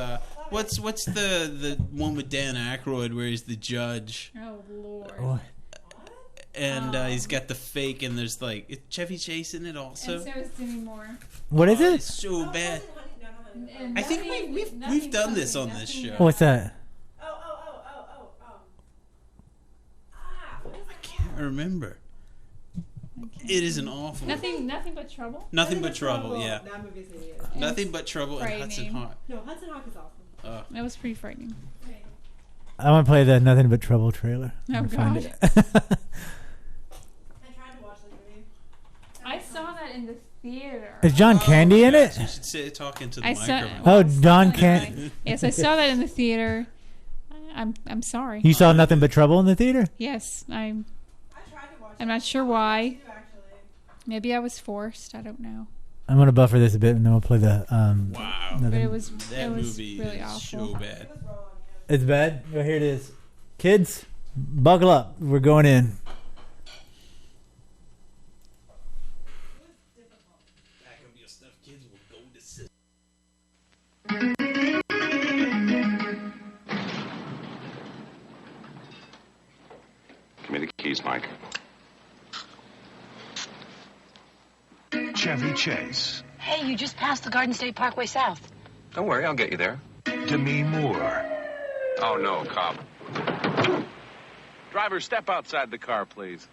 what's the one with Dan Aykroyd where he's the judge. Oh Lord. What? And he's got the fake, and there's like Chevy Chase in it also. And so is Demi Moore. What is it? It's so bad. And I think we've done this on this show. What's that? I can't remember. It is an awful. Nothing but trouble. Nothing but trouble. Yeah. That movie's hideous. Nothing but trouble and Hudson Hawk. No, Hudson Hawk is awesome. That was pretty frightening. I want to play the Nothing But Trouble trailer. Oh, I'll find God. it. I tried to watch the movie. I saw that in the theater. Is John Candy in it? You should sit talking to the I saw- microphone. Oh, Don Candy. Yes, I saw that in the theater. I'm sorry. You saw Nothing But Trouble in the theater? Yes, I'm not sure why. Maybe I was forced. I don't know. I'm going to buffer this a bit and then we'll play the. Wow. But it was That movie really is awful. so bad. It's bad? Well, here it is. Kids, buckle up. We're going in. Give me the keys, Mike. Chevy Chase, Hey, you just passed the Garden State Parkway South. Don't worry, I'll get you there. Demi Moore, Oh, no, cop. Driver, step outside the car, please.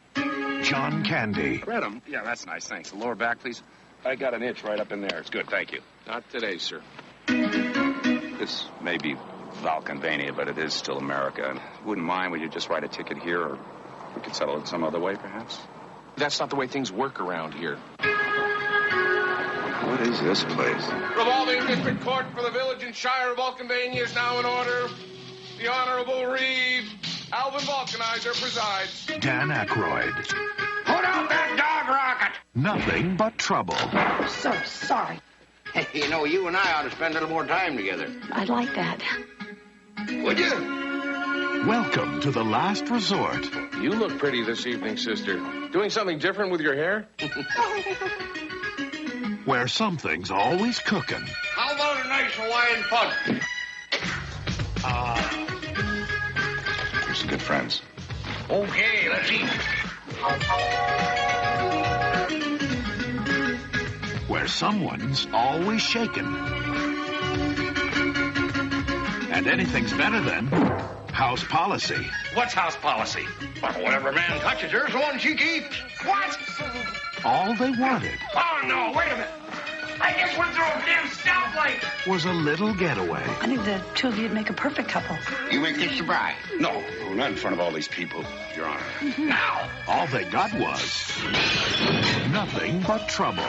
John Candy, Read 'em? Yeah, that's nice, thanks. The lower back, please. I got an itch right up in there. It's good, thank you. Not today, sir. This may be Valkenvania, but it is still America. And wouldn't mind, would you just write a ticket here, or we could settle it some other way, perhaps? That's not the way things work around here. What is this place? Revolving District Court for the Village and Shire of Vulcanvania is now in order. The Honorable Reeve Alvin Vulcanizer presides. Dan Aykroyd, Put out that dog rocket! Nothing But Trouble. So sorry. Hey, you know, you and I ought to spend a little more time together. I'd like that. Would you? Welcome to the Last Resort. You look pretty this evening, sister. Doing something different with your hair? Where something's always cooking. How about a nice Hawaiian punch? We're some good friends. Okay, let's eat. Where someone's always shaken. And anything's better than house policy. What's house policy? Well, whatever man touches her's the one she keeps. What? All they wanted Oh, no, wait a minute. I just went through a damn stoplight. was a little getaway. I think the two of you'd make a perfect couple. You make this your bride? No, not in front of all these people, Your Honor. Now. All they got was nothing but trouble.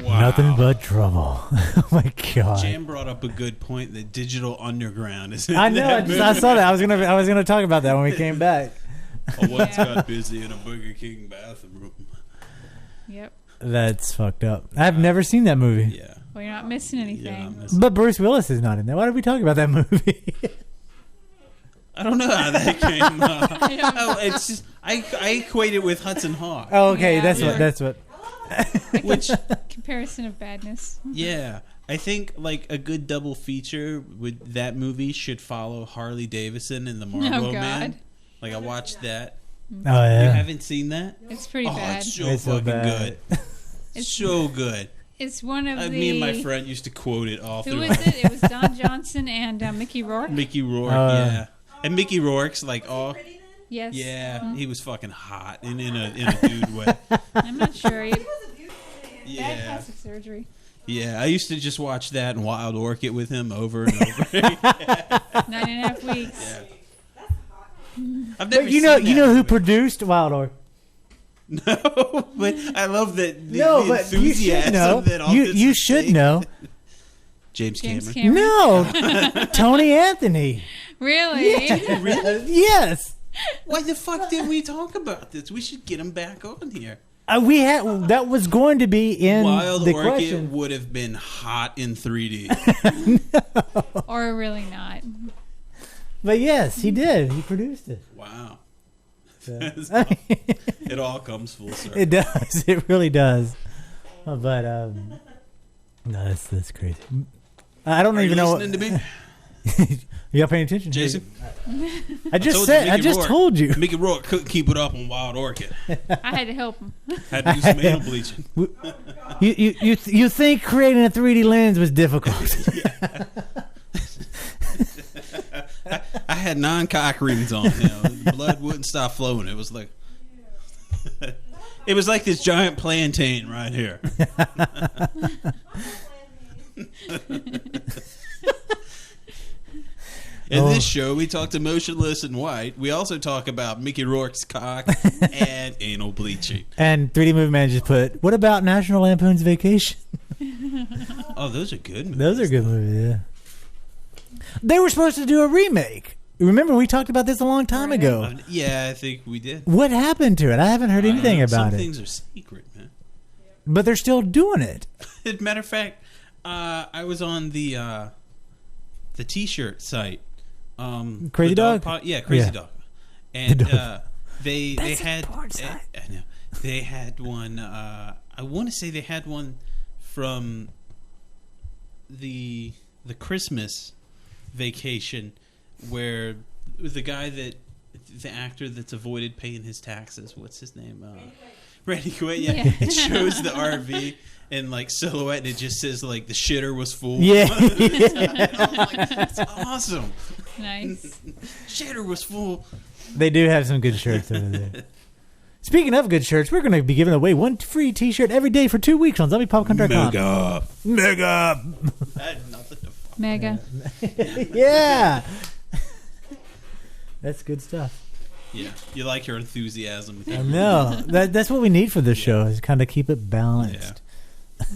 Wow. Nothing But Trouble. Oh my God. Jam brought up a good point. The Digital Underground is. I know. I saw that. I was gonna talk about that when we came back. Oh, once got busy in a Burger King bathroom. Yep. That's fucked up. I've never seen that movie. Yeah. Well, you're not missing anything. But Bruce Willis is not in there. Why did we talk about that movie? I don't know how that came up. Oh, it's just I equate it with Hudson Hawk. Oh, okay. That's what. Which comparison of badness. Yeah, I think like a good double feature with that movie should follow Harley Davidson and the Marlboro Man. Like I watched that. Oh yeah. You haven't seen that? It's pretty bad. It's so fucking good. It's so good. It's one of the. Me and my friend used to quote it all through. Who was it? It was Don Johnson and Mickey Rourke. Mickey Rourke, yeah. And Mickey Rourke's like all. Yes. Yeah, he was fucking hot in a dude way. I'm not sure. Bad plastic surgery. Yeah, I used to just watch that and Wild Orchid with him over and over. 9.5 weeks. Yeah. I've never But you know who movie. produced Wild Orchid? No, but I love that the but enthusiasm that all this you is should fake. know. James Cameron. No, Tony Anthony. Really? Yeah. Yes. Why the fuck did we talk about this? We should get him back on here. We had that was going to be in Wild the Orchid question. would have been hot in 3D. Or really not. But yes, he did. He produced it. Wow. So. It all comes full circle. It does. It really does. But no, that's crazy. I don't even know. Listening to me? You not paying attention, Jason? I just told you. Mickey Rourke couldn't keep it up on Wild Orchid. I had to help him. Had to do some anal bleaching. You think creating a 3D lens was difficult? I had 9 cock rings on. The blood wouldn't stop flowing. It was like it was like this giant plantain right here. In this show, we talk to Motionless and White. We also talk about Mickey Rourke's cock and anal bleaching. And 3D Movie Man just put, what about National Lampoon's Vacation? Oh, those are good movies. Those are good movies, yeah. They were supposed to do a remake. Remember, we talked about this a long time ago. Yeah, I think we did. What happened to it? I haven't heard anything about Some it. things are secret, man. But they're still doing it. As a matter of fact, I was on the T-shirt site. Crazy Dog? Crazy Dog. And they That's had a porn site. I know. They had one. I want to say they had one from the Christmas Vacation, where the guy the actor that's avoided paying his taxes. What's his name? Randy Quaid. Yeah. It shows the RV in like silhouette, and it just says like the shitter was full. Yeah. I'm like, that's awesome. Nice. Shitter was full. They do have some good shirts over there. Speaking of good shirts, we're going to be giving away one free T-shirt every day for 2 weeks on ZombiePopCon.com. Mega. I had nothing to fuck. Mega. Yeah. That's good stuff. Yeah, you like your enthusiasm. I know. That's what we need for this show, is kind of keep it balanced.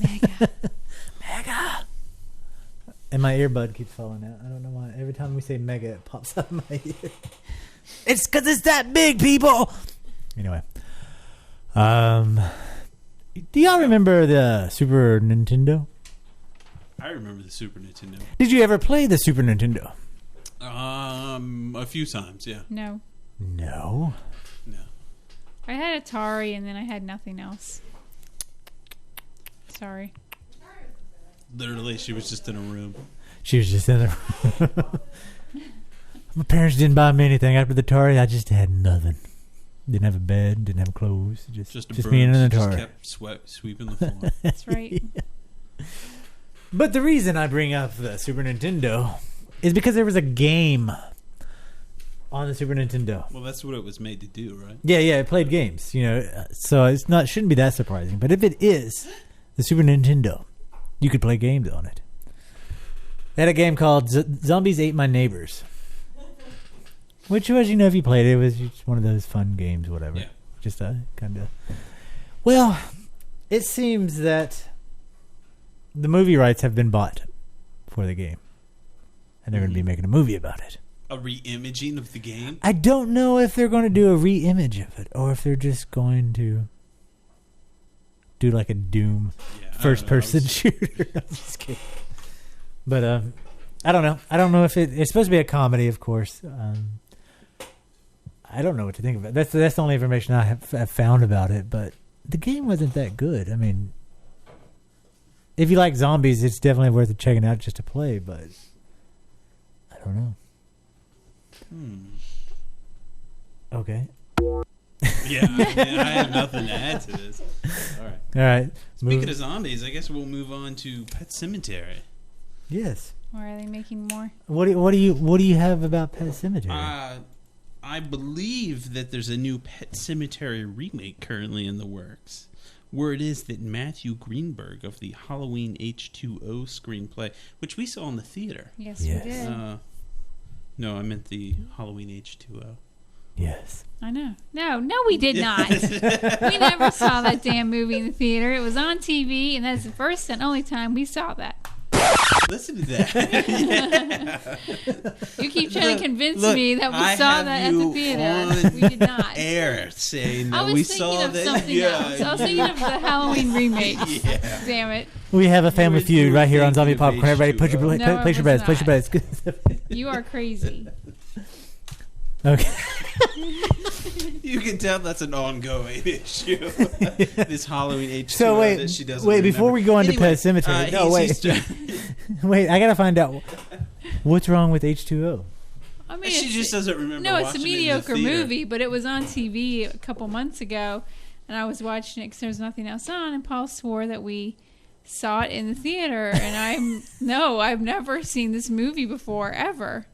Mega. Mega. And my earbud keeps falling out. I don't know why. Every time we say mega, it pops out of my ear. It's because it's that big, people. Anyway. Do y'all remember the Super Nintendo? I remember the Super Nintendo. Did you ever play the Super Nintendo? A few times, yeah. No. No. I had Atari, and then I had nothing else. Sorry. Literally, she was just in a room. She was just in a room. My parents didn't buy me anything after the Atari. I just had nothing. Didn't have a bed. Didn't have clothes. Just me and an Atari. Just kept sweeping the floor. That's right. But the reason I bring up the Super Nintendo is because there was a game on the Super Nintendo. Well, that's what it was made to do, right? Yeah, it played games, so shouldn't be that surprising. But if it is the Super Nintendo, you could play games on it. They had a game called Zombies Ate My Neighbors, which was, if you played it, it was just one of those fun games, whatever. Yeah. Just kind of. Well, it seems that the movie rights have been bought for the game, and they're going to be making a movie about it. A re-imaging of the game? I don't know if they're going to do a re-image of it, or if they're just going to do like a Doom first-person shooter. I'm just kidding. But I don't know. I don't know if it's supposed to be a comedy, of course. I don't know what to think of it. That's the only information I have found about it. But the game wasn't that good. I mean, if you like zombies, it's definitely worth checking out just to play. But I don't know. Okay. Yeah, I have nothing to add to this. All right. Speaking of zombies, I guess we'll move on to Pet Sematary. Yes. Or are they making more? What do you have about Pet Sematary? I believe that there's a new Pet Sematary remake currently in the works. Word is that Matthew Greenberg of the Halloween H2O screenplay, which we saw in the theater. Yes. We did. No, I meant the Halloween H2O. Yes. I know. No, we did not. We never saw that damn movie in the theater. It was on TV, and that's the first and only time we saw that. Listen to that. You keep trying to convince me that we saw that at the theater. We did not. Air saying that I was we thinking saw of that. something else. I was thinking of the Halloween remake. Yeah. Damn it. We have a family feud right here on Zombie Popcorn. Everybody, place your bets. Place your bets. You are crazy. Okay. You can tell that's an ongoing issue. This Halloween H2O So wait, that she doesn't wait. Before we go into Pet Sematary, no, wait. Wait, I gotta find out what's wrong with H2O. I mean, she just doesn't remember. No, it's a watching mediocre it in the theater. movie, but it was on TV a couple months ago, and I was watching it because there was nothing else on, and Paul swore that we saw it in the theater, and I've never seen this movie before, ever.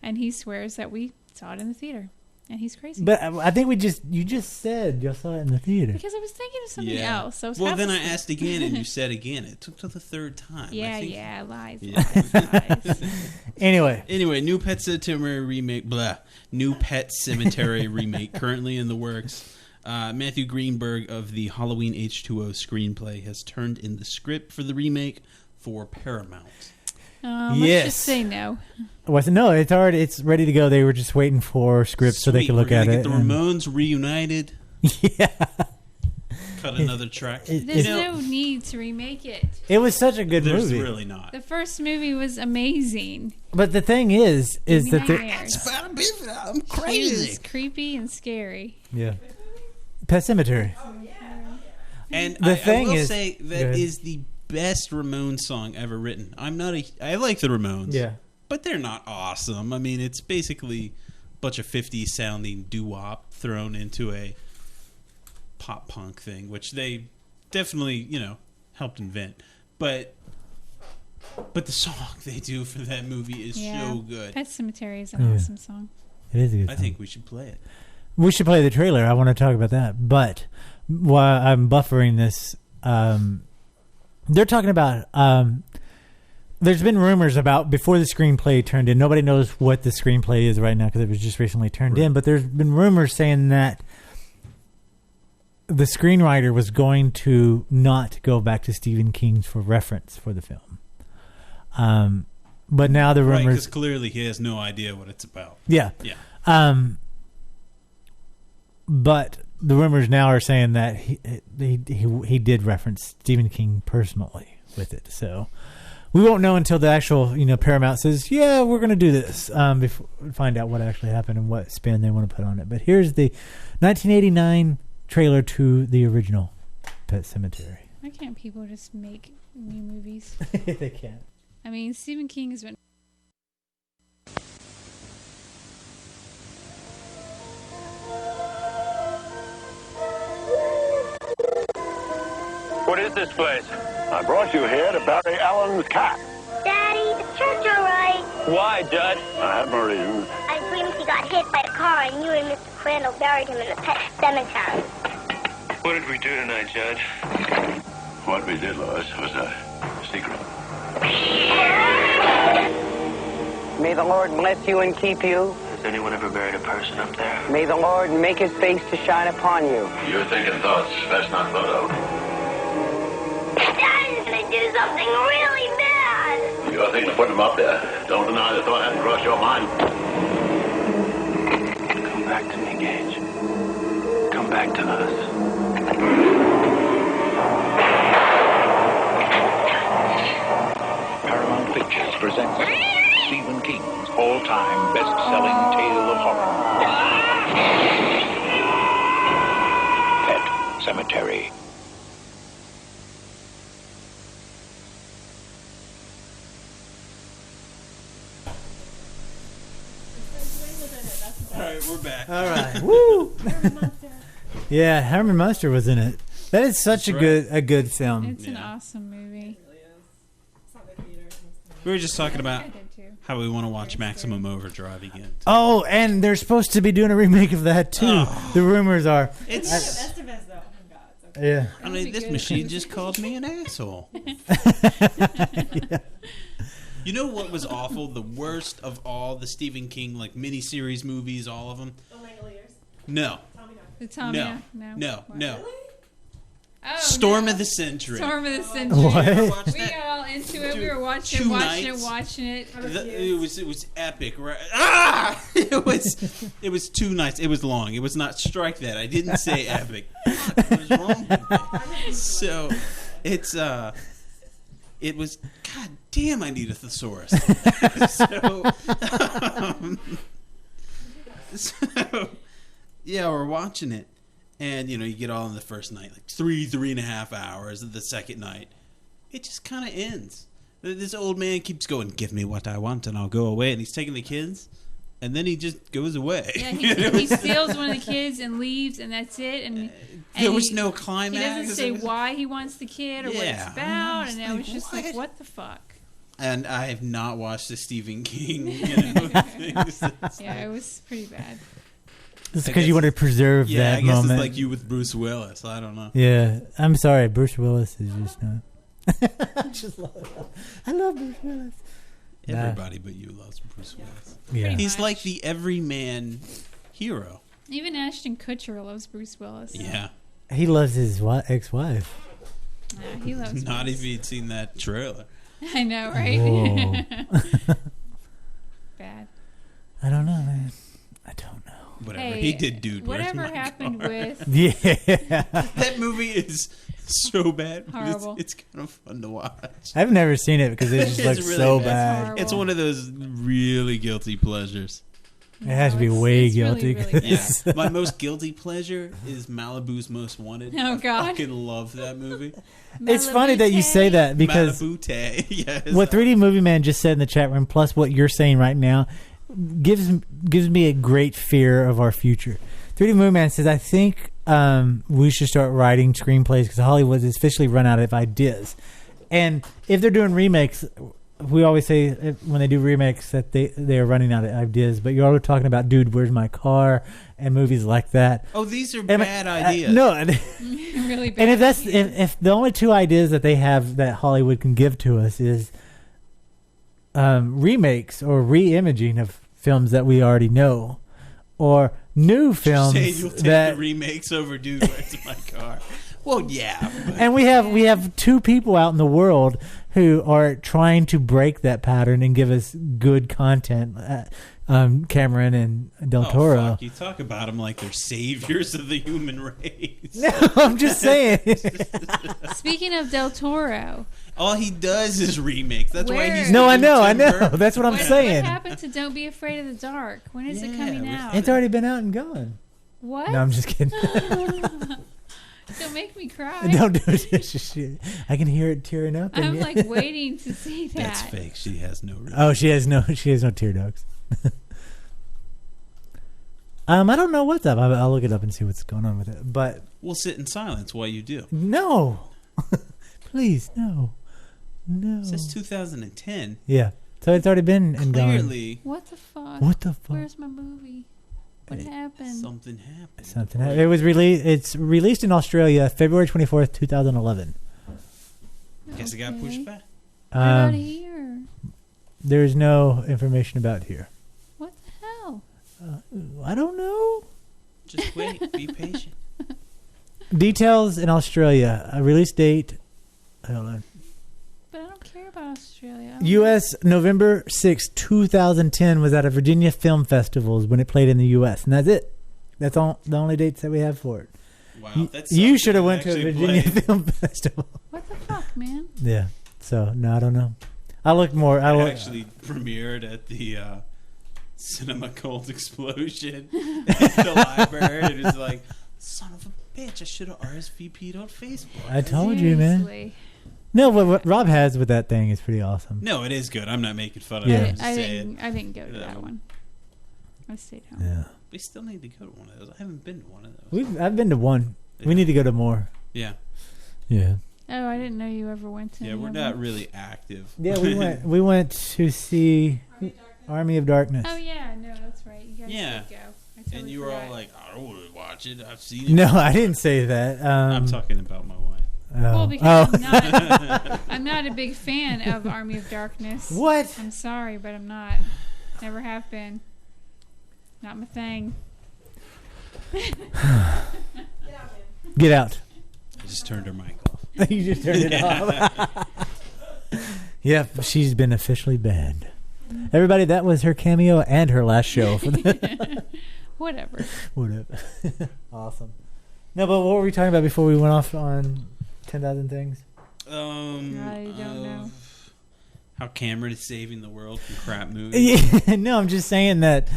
And he swears that we saw it in the theater, and he's crazy. But I think you just said you saw it in the theater. Because I was thinking of something else. Well, then I asked again, and you said again. It took till the third time. Lies. Anyway, new Pet Sematary remake. New Pet Sematary remake currently in the works. Matthew Greenberg of the Halloween H2O screenplay has turned in the script for the remake for Paramount. Let's just say no. No, it's ready to go. They were just waiting for scripts so they could look at it. Get the Ramones reunited. Yeah. Cut another track. There's no need to remake it. It was such a good movie. There's really not. The first movie was amazing. But the thing is that I'm crazy. It was creepy and scary. Yeah. Pet Sematary. And the thing I will is, say that is the best Ramones song ever written. I like the Ramones. Yeah. But they're not awesome. I mean, it's basically a bunch of 50s sounding doo-wop thrown into a pop punk thing, which they definitely, helped invent. But the song they do for that movie is so good. Pet Sematary is an awesome song. It is a good song. I think we should play it. We should play the trailer. I want to talk about that. But while I'm buffering this, they're talking about there's been rumors about before the screenplay turned in. Nobody knows what the screenplay is right now because it was just recently turned in. But there's been rumors saying that the screenwriter was going to not go back to Stephen King for reference for the film. But now the rumors... because clearly he has no idea what it's about. Yeah. But the rumors now are saying that he did reference Stephen King personally with it. So we won't know until the actual Paramount says, yeah, we're going to do this, before we find out what actually happened and what spin they want to put on it. But here's the 1989 trailer to the original Pet Sematary. Why can't people just make new movies? They can't. I mean, Stephen King has been... What is this place? I brought you here to bury Alan's cat. Daddy, the church all right? Why, Dad? I have my reasons. I dreamed he got hit by a car and you and Mr. Crandall buried him in the pet cemetery. What did we do tonight, Judge? What we did, Lois, was a secret. May the Lord bless you and keep you. Has anyone ever buried a person up there? May the Lord make his face to shine upon you. You're thinking thoughts best not thought of. Daddy's gonna do something really bad. You're thinking of putting him up there. Don't deny the thought hasn't crossed your mind. Come back to me, Gage. Come back to us. presents Stephen King's all-time best-selling tale of horror, Pet Sematary. All right, we're back. All right. Woo! Yeah, Herman Munster was in it. That is such a good film. It's an awesome movie. We were just talking about how we want to watch Maximum Overdrive again. Oh, and they're supposed to be doing a remake of that too. Oh. The rumors are. It's Yeah. I mean, this machine just called me an asshole. Yeah. You know what was awful? The worst of all the Stephen King miniseries movies, all of them. The Langoliers. No. The Tommy. No. Oh, Storm of the Century. Storm of the Century. What? We got all into it. We were watching it. It was epic, right? Ah! It was 2 nights. It was long. It was not strike that. I didn't say epic. What was wrong with me? So it was, god damn, I need a thesaurus. So yeah, we're watching it. And, you get all in the first night, 3.5 hours. The second night, it just kind of ends. This old man keeps going, give me what I want and I'll go away. And he's taking the kids, and then he just goes away. Yeah, he steals one of the kids and leaves, and that's it. And there was no climax. He doesn't say why he wants the kid or what it's about. And I was just like, what the fuck? And I have not watched the Stephen King, things. Yeah, it was pretty bad. It's because you want to preserve that I guess moment. it's like you with Bruce Willis. I don't know. Yeah, I'm sorry. Bruce Willis is just not. I love Bruce Willis. Everybody but you loves Bruce Willis. Yeah. He's like the everyman hero. Even Ashton Kutcher loves Bruce Willis. Yeah. He loves his ex-wife. Yeah, he loves Not Bruce. if he'd seen that trailer. I know, right? Bad. I don't know, man. I don't know. Whatever. Hey, he did, dude. Whatever happened with... Yeah. That movie is so bad. Horrible. It's kind of fun to watch. I've never seen it because it just looks really so bad. bad. It's one of those really guilty pleasures. It has to be way guilty. Really, really Yeah. My most guilty pleasure is Malibu's Most Wanted. Oh, God. I fucking love that movie. It's funny that you say that because Malibute. Yes. what 3D Movie Man just said in the chat room, plus what you're saying right now, gives me a great fear of our future. 3D Movie Man says, I think we should start writing screenplays because Hollywood has officially run out of ideas. And if they're doing remakes, we always say when they do remakes that they are running out of ideas. But you're always talking about Dude, Where's My Car? And movies like that. Oh, these are bad ideas. No. Really bad. And if the only two ideas that they have that Hollywood can give to us is remakes or re-imaging of films that we already know, or new films You'll take that the remakes over Dude, Where's My Car? Well, yeah. But. And we have two people out in the world who are trying to break that pattern and give us good content. Cameron and Del Toro. Oh, fuck. You talk about them like they're saviors of the human race. No, I'm just saying. Speaking of Del Toro, all he does is remakes. That's why he's I know. Burton. That's what I'm saying. What happened to Don't Be Afraid of the Dark? When is it coming out? It's already been out and gone. What? No, I'm just kidding. Don't make me cry. Don't do it. I can hear it tearing up. I'm like waiting to see that. That's fake. She has no reason. Oh, she has no tear ducts. I don't know what's up. I'll look it up and see what's going on with it. But we'll sit in silence while you do. No, please, no. It says 2010. Yeah, so it's already been and gone. Clearly. What the fuck? What the fuck? Where's my movie? What happened? Something happened. Something happened. It was released. It's released in Australia February 24th, 2011. Guess it got pushed back. What about here? There's no information about here. What the hell? I don't know. Just wait. Be patient. Details in Australia. A release date. Hold on. But I don't care about Australia. U.S. November 6, 2010 was at a Virginia Film Festivals when it played in the U.S. And that's it. That's all the only dates that we have for it. Wow, that's you should have went to a Virginia Film Festival. What the fuck, man? Yeah. So no, I don't know. I looked more. It actually premiered at the Cinema Cold Explosion at the library. And it's like, son of a bitch, I should have RSVP'd on Facebook. I told you, man. No, what Rob has with that thing is pretty awesome. No, it is good. I'm not making fun of it. I didn't go to that one. I stayed home. Yeah. We still need to go to one of those. I haven't been to one of those. I've been to one. Yeah. We need to go to more. Yeah. Yeah. Oh, I didn't know you ever went to. Yeah, we're not really active. Yeah, we went. We went to see Army of Darkness. Oh yeah, no, that's right. You guys did go. I totally and you were forgot. all like, "I don't want to watch it. I've seen it." No, I didn't say that. I'm talking about my wife. Well, because I'm not a big fan of Army of Darkness. What? I'm sorry, but I'm not. Never have been. Not my thing. Get out. I just turned her mic off. You just turned it off. Yep, she's been officially banned. Everybody, that was her cameo and her last show. Whatever. Awesome. No, but what were we talking about before we went off on 10,000 Things? I don't know. How Cameron is saving the world from crap movies. Yeah, no, I'm just saying that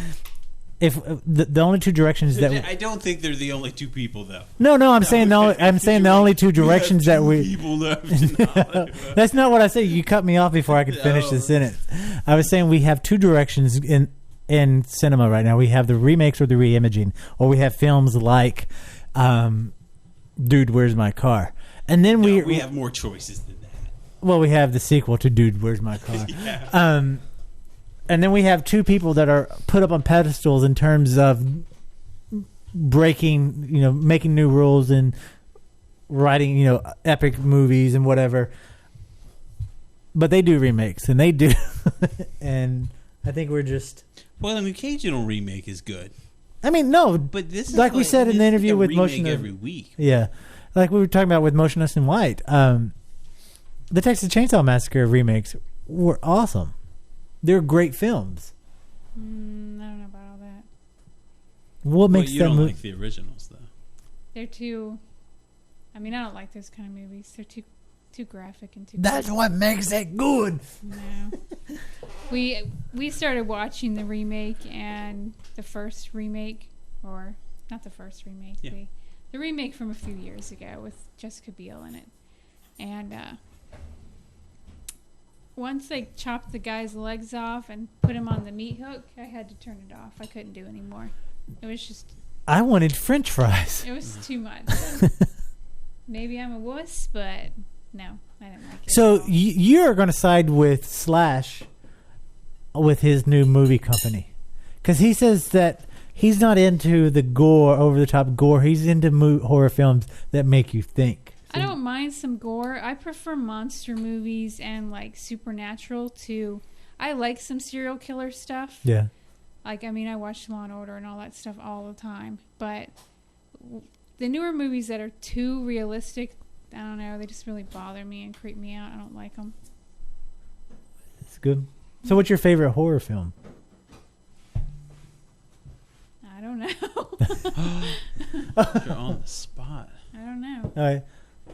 if the only two directions that I don't think they're the only two people though. No, I'm saying the only two directions that we people left. That's not what I said. You cut me off before I could finish the sentence. I was saying we have two directions in cinema right now. We have the remakes or the reimaging, or we have films like Dude, Where's My Car? And then we have more choices than that. Well, we have the sequel to Dude, Where's My Car? Yeah. And then we have two people that are put up on pedestals in terms of breaking, making new rules and writing, epic movies and whatever. But they do remakes, and they do. And I think we're just... Well, an occasional remake is good. I mean, no. But this is like we said in the interview with Motionless every week. Yeah. Like we were talking about with Motionless and White. The Texas Chainsaw Massacre remakes were awesome. They're great films. I don't know about all that. What makes you that don't movie? like the originals, though. They're too... I mean, I don't like those kind of movies. They're too graphic and too... That's what makes it good. No. We started watching the remake and the first remake, or not the first remake, the remake from a few years ago with Jessica Biel in it. And once they chopped the guy's legs off and put him on the meat hook, I had to turn it off. I couldn't do anymore. It was just... I wanted French fries. It was too much. Maybe I'm a wuss, but no, I didn't like it. So you're going to side with Slash with his new movie company. Because he says that he's not into the gore, over-the-top gore. He's into horror films that make you think. I don't mind some gore. I prefer monster movies and like supernatural to... I like some serial killer stuff. Yeah. Like, I mean, I watch Law and Order and all that stuff all the time. But the newer movies that are too realistic, I don't know, they just really bother me and creep me out. I don't like them. It's good. So what's your favorite horror film? I don't know. You're on the spot. I don't know. All right.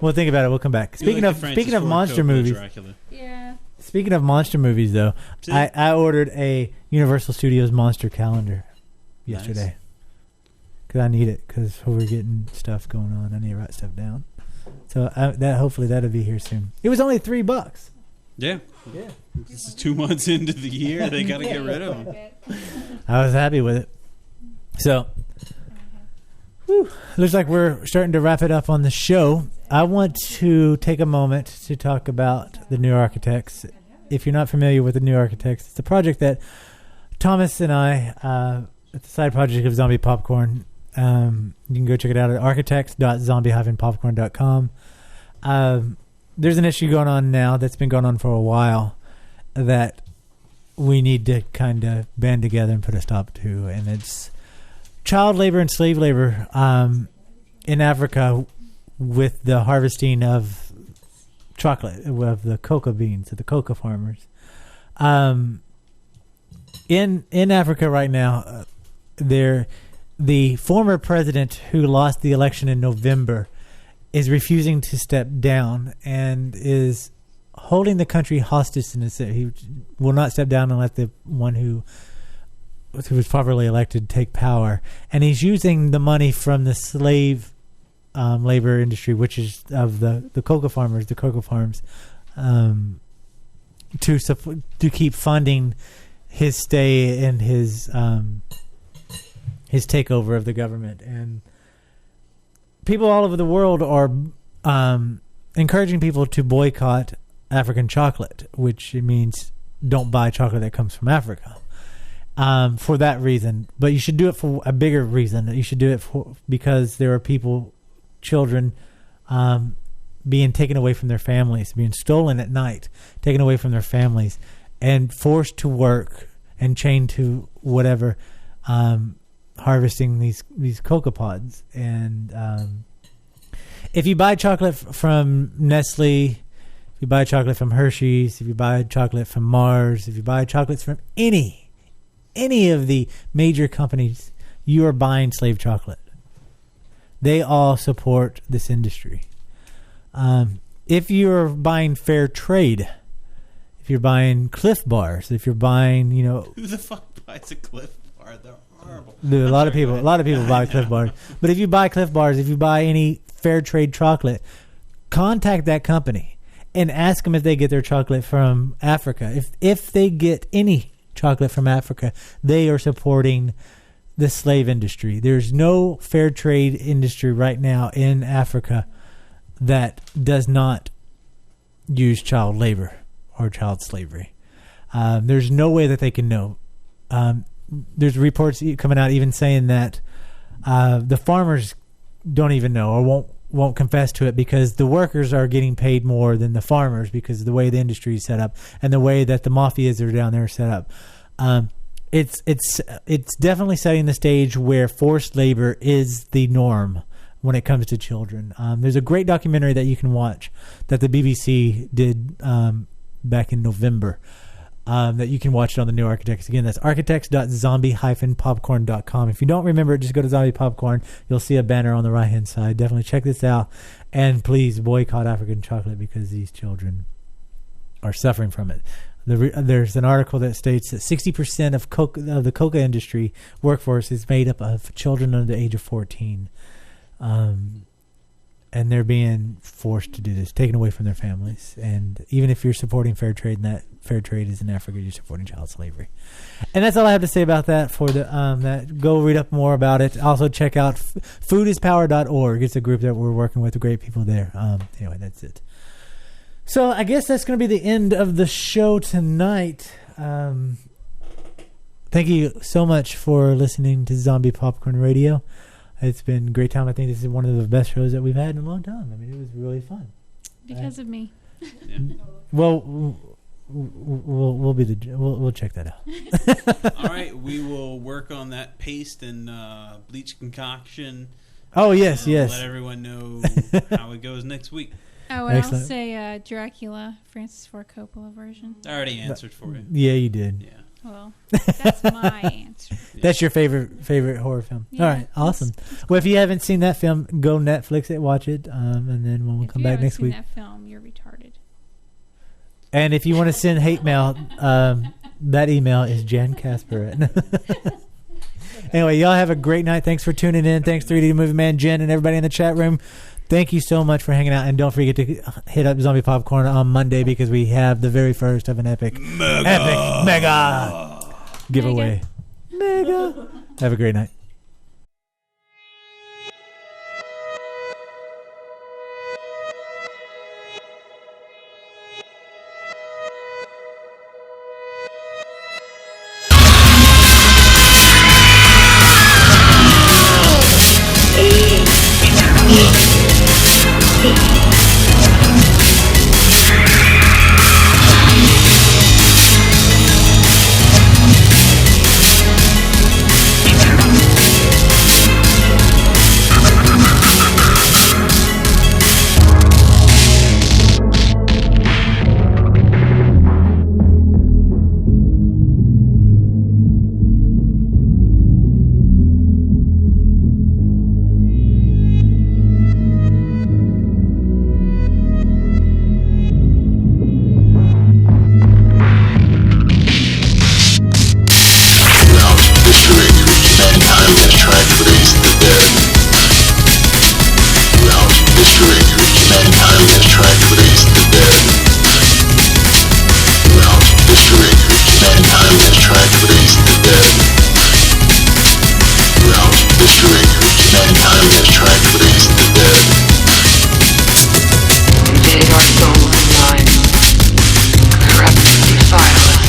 Well, think about it. We'll come back. Speaking of monster movies. Dracula. Yeah. Speaking of monster movies, though, I ordered a Universal Studios monster calendar yesterday because I need it because we're getting stuff going on. I need to write stuff down. So hopefully that'll be here soon. It was only $3. Yeah. This is 2 months into the year. They got to get rid of them. I was happy with it. So, looks like we're starting to wrap it up on the show. I want to take a moment to talk about the New Architects. If you're not familiar with the New Architects, it's a project that Thomas and I, it's a side project of Zombie Popcorn. You can go check it out at architects.zombie-popcorn.com. There's an issue going on now that's been going on for a while that we need to kind of band together and put a stop to, and it's child labor and slave labor in Africa with the harvesting of chocolate, of the cocoa beans, of the cocoa farmers. In Africa right now, the former president who lost the election in November is refusing to step down and is holding the country hostage in the sense he will not step down and let the one who was properly elected take power. And he's using the money from the slave labor industry, which is of the cocoa farmers, the cocoa farms, to keep funding his stay and his takeover of the government. And people all over the world are encouraging people to boycott African chocolate, which means don't buy chocolate that comes from Africa. For that reason, but you should do it for a bigger reason. You should do it because there are people, children, being taken away from their families, being stolen at night, taken away from their families, and forced to work and chained to whatever, harvesting these cocoa pods. And if you buy chocolate from Nestle, if you buy chocolate from Hershey's, if you buy chocolate from Mars, if you buy chocolates from any of the major companies, you are buying slave chocolate. They all support this industry. If you're buying fair trade, if you're buying Cliff Bars, if you're buying, who the fuck buys a Cliff Bar? They're horrible. A lot of people buy Cliff Bars. But if you buy Cliff Bars, if you buy any fair trade chocolate, contact that company and ask them if they get their chocolate from Africa. If they get any chocolate from Africa, they are supporting the slave industry. There's no fair trade industry right now in Africa that does not use child labor or child slavery. There's no way that they can know. There's reports coming out even saying that the farmers don't even know or won't confess to it because the workers are getting paid more than the farmers because of the way the industry is set up and the way that the mafias are down there set up. It's definitely setting the stage where forced labor is the norm when it comes to children. There's a great documentary that you can watch that the BBC did back in November that you can watch it on the New Architects. Again, that's architects.zombie-popcorn.com. If you don't remember it, just go to Zombie Popcorn. You'll see a banner on the right-hand side. Definitely check this out. And please boycott African chocolate because these children are suffering from it. There's an article that states that 60% of the cocoa industry workforce is made up of children under the age of 14. And they're being forced to do this, taken away from their families. And even if you're supporting fair trade, and that fair trade is in Africa, you're supporting child slavery. And that's all I have to say about that. For that, go read up more about it. Also, check out foodispower.org. It's a group that we're working with, great people there. Anyway, that's it. So I guess that's going to be the end of the show tonight. Thank you so much for listening to Zombie Popcorn Radio. It's been a great time. I think this is one of the best shows that we've had in a long time. I mean, it was really fun. Because of me. Yeah. Well, we'll check that out. All right, we will work on that paste and bleach concoction. Oh yes. Let everyone know how it goes next week. Oh, and I'll say Dracula, Francis Ford Coppola version. I already answered for you. Yeah, you did. Yeah. Well, that's my answer. That's your favorite horror film. Yeah, all right, awesome. Well, if you haven't seen that film, go Netflix it, watch it, and then when we come back next week. If you haven't seen that film, you're retarded. And if you want to send hate mail, that email is Jan Casper. Anyway, y'all have a great night. Thanks for tuning in. Thanks 3D Movie Man, Jen, and everybody in the chat room. Thank you so much for hanging out, and don't forget to hit up Zombie Popcorn on Monday because we have the very first of an epic mega giveaway. Mega. Have a great night. Hey. History. Mankind has tried to raise the dead. Invade our souls and minds. Corrupt and defile us.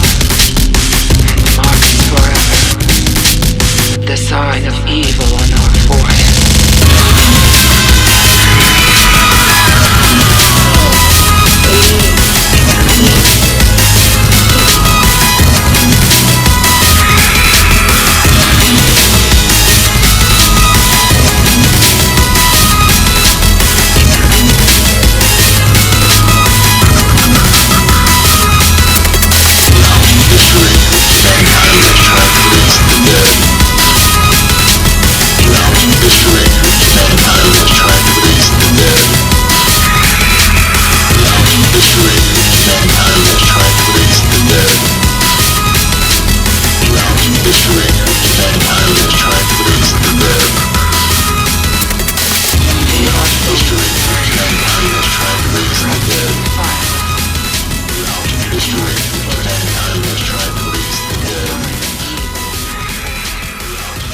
And mark us forever. With the sign of evil on our forehead.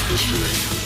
History.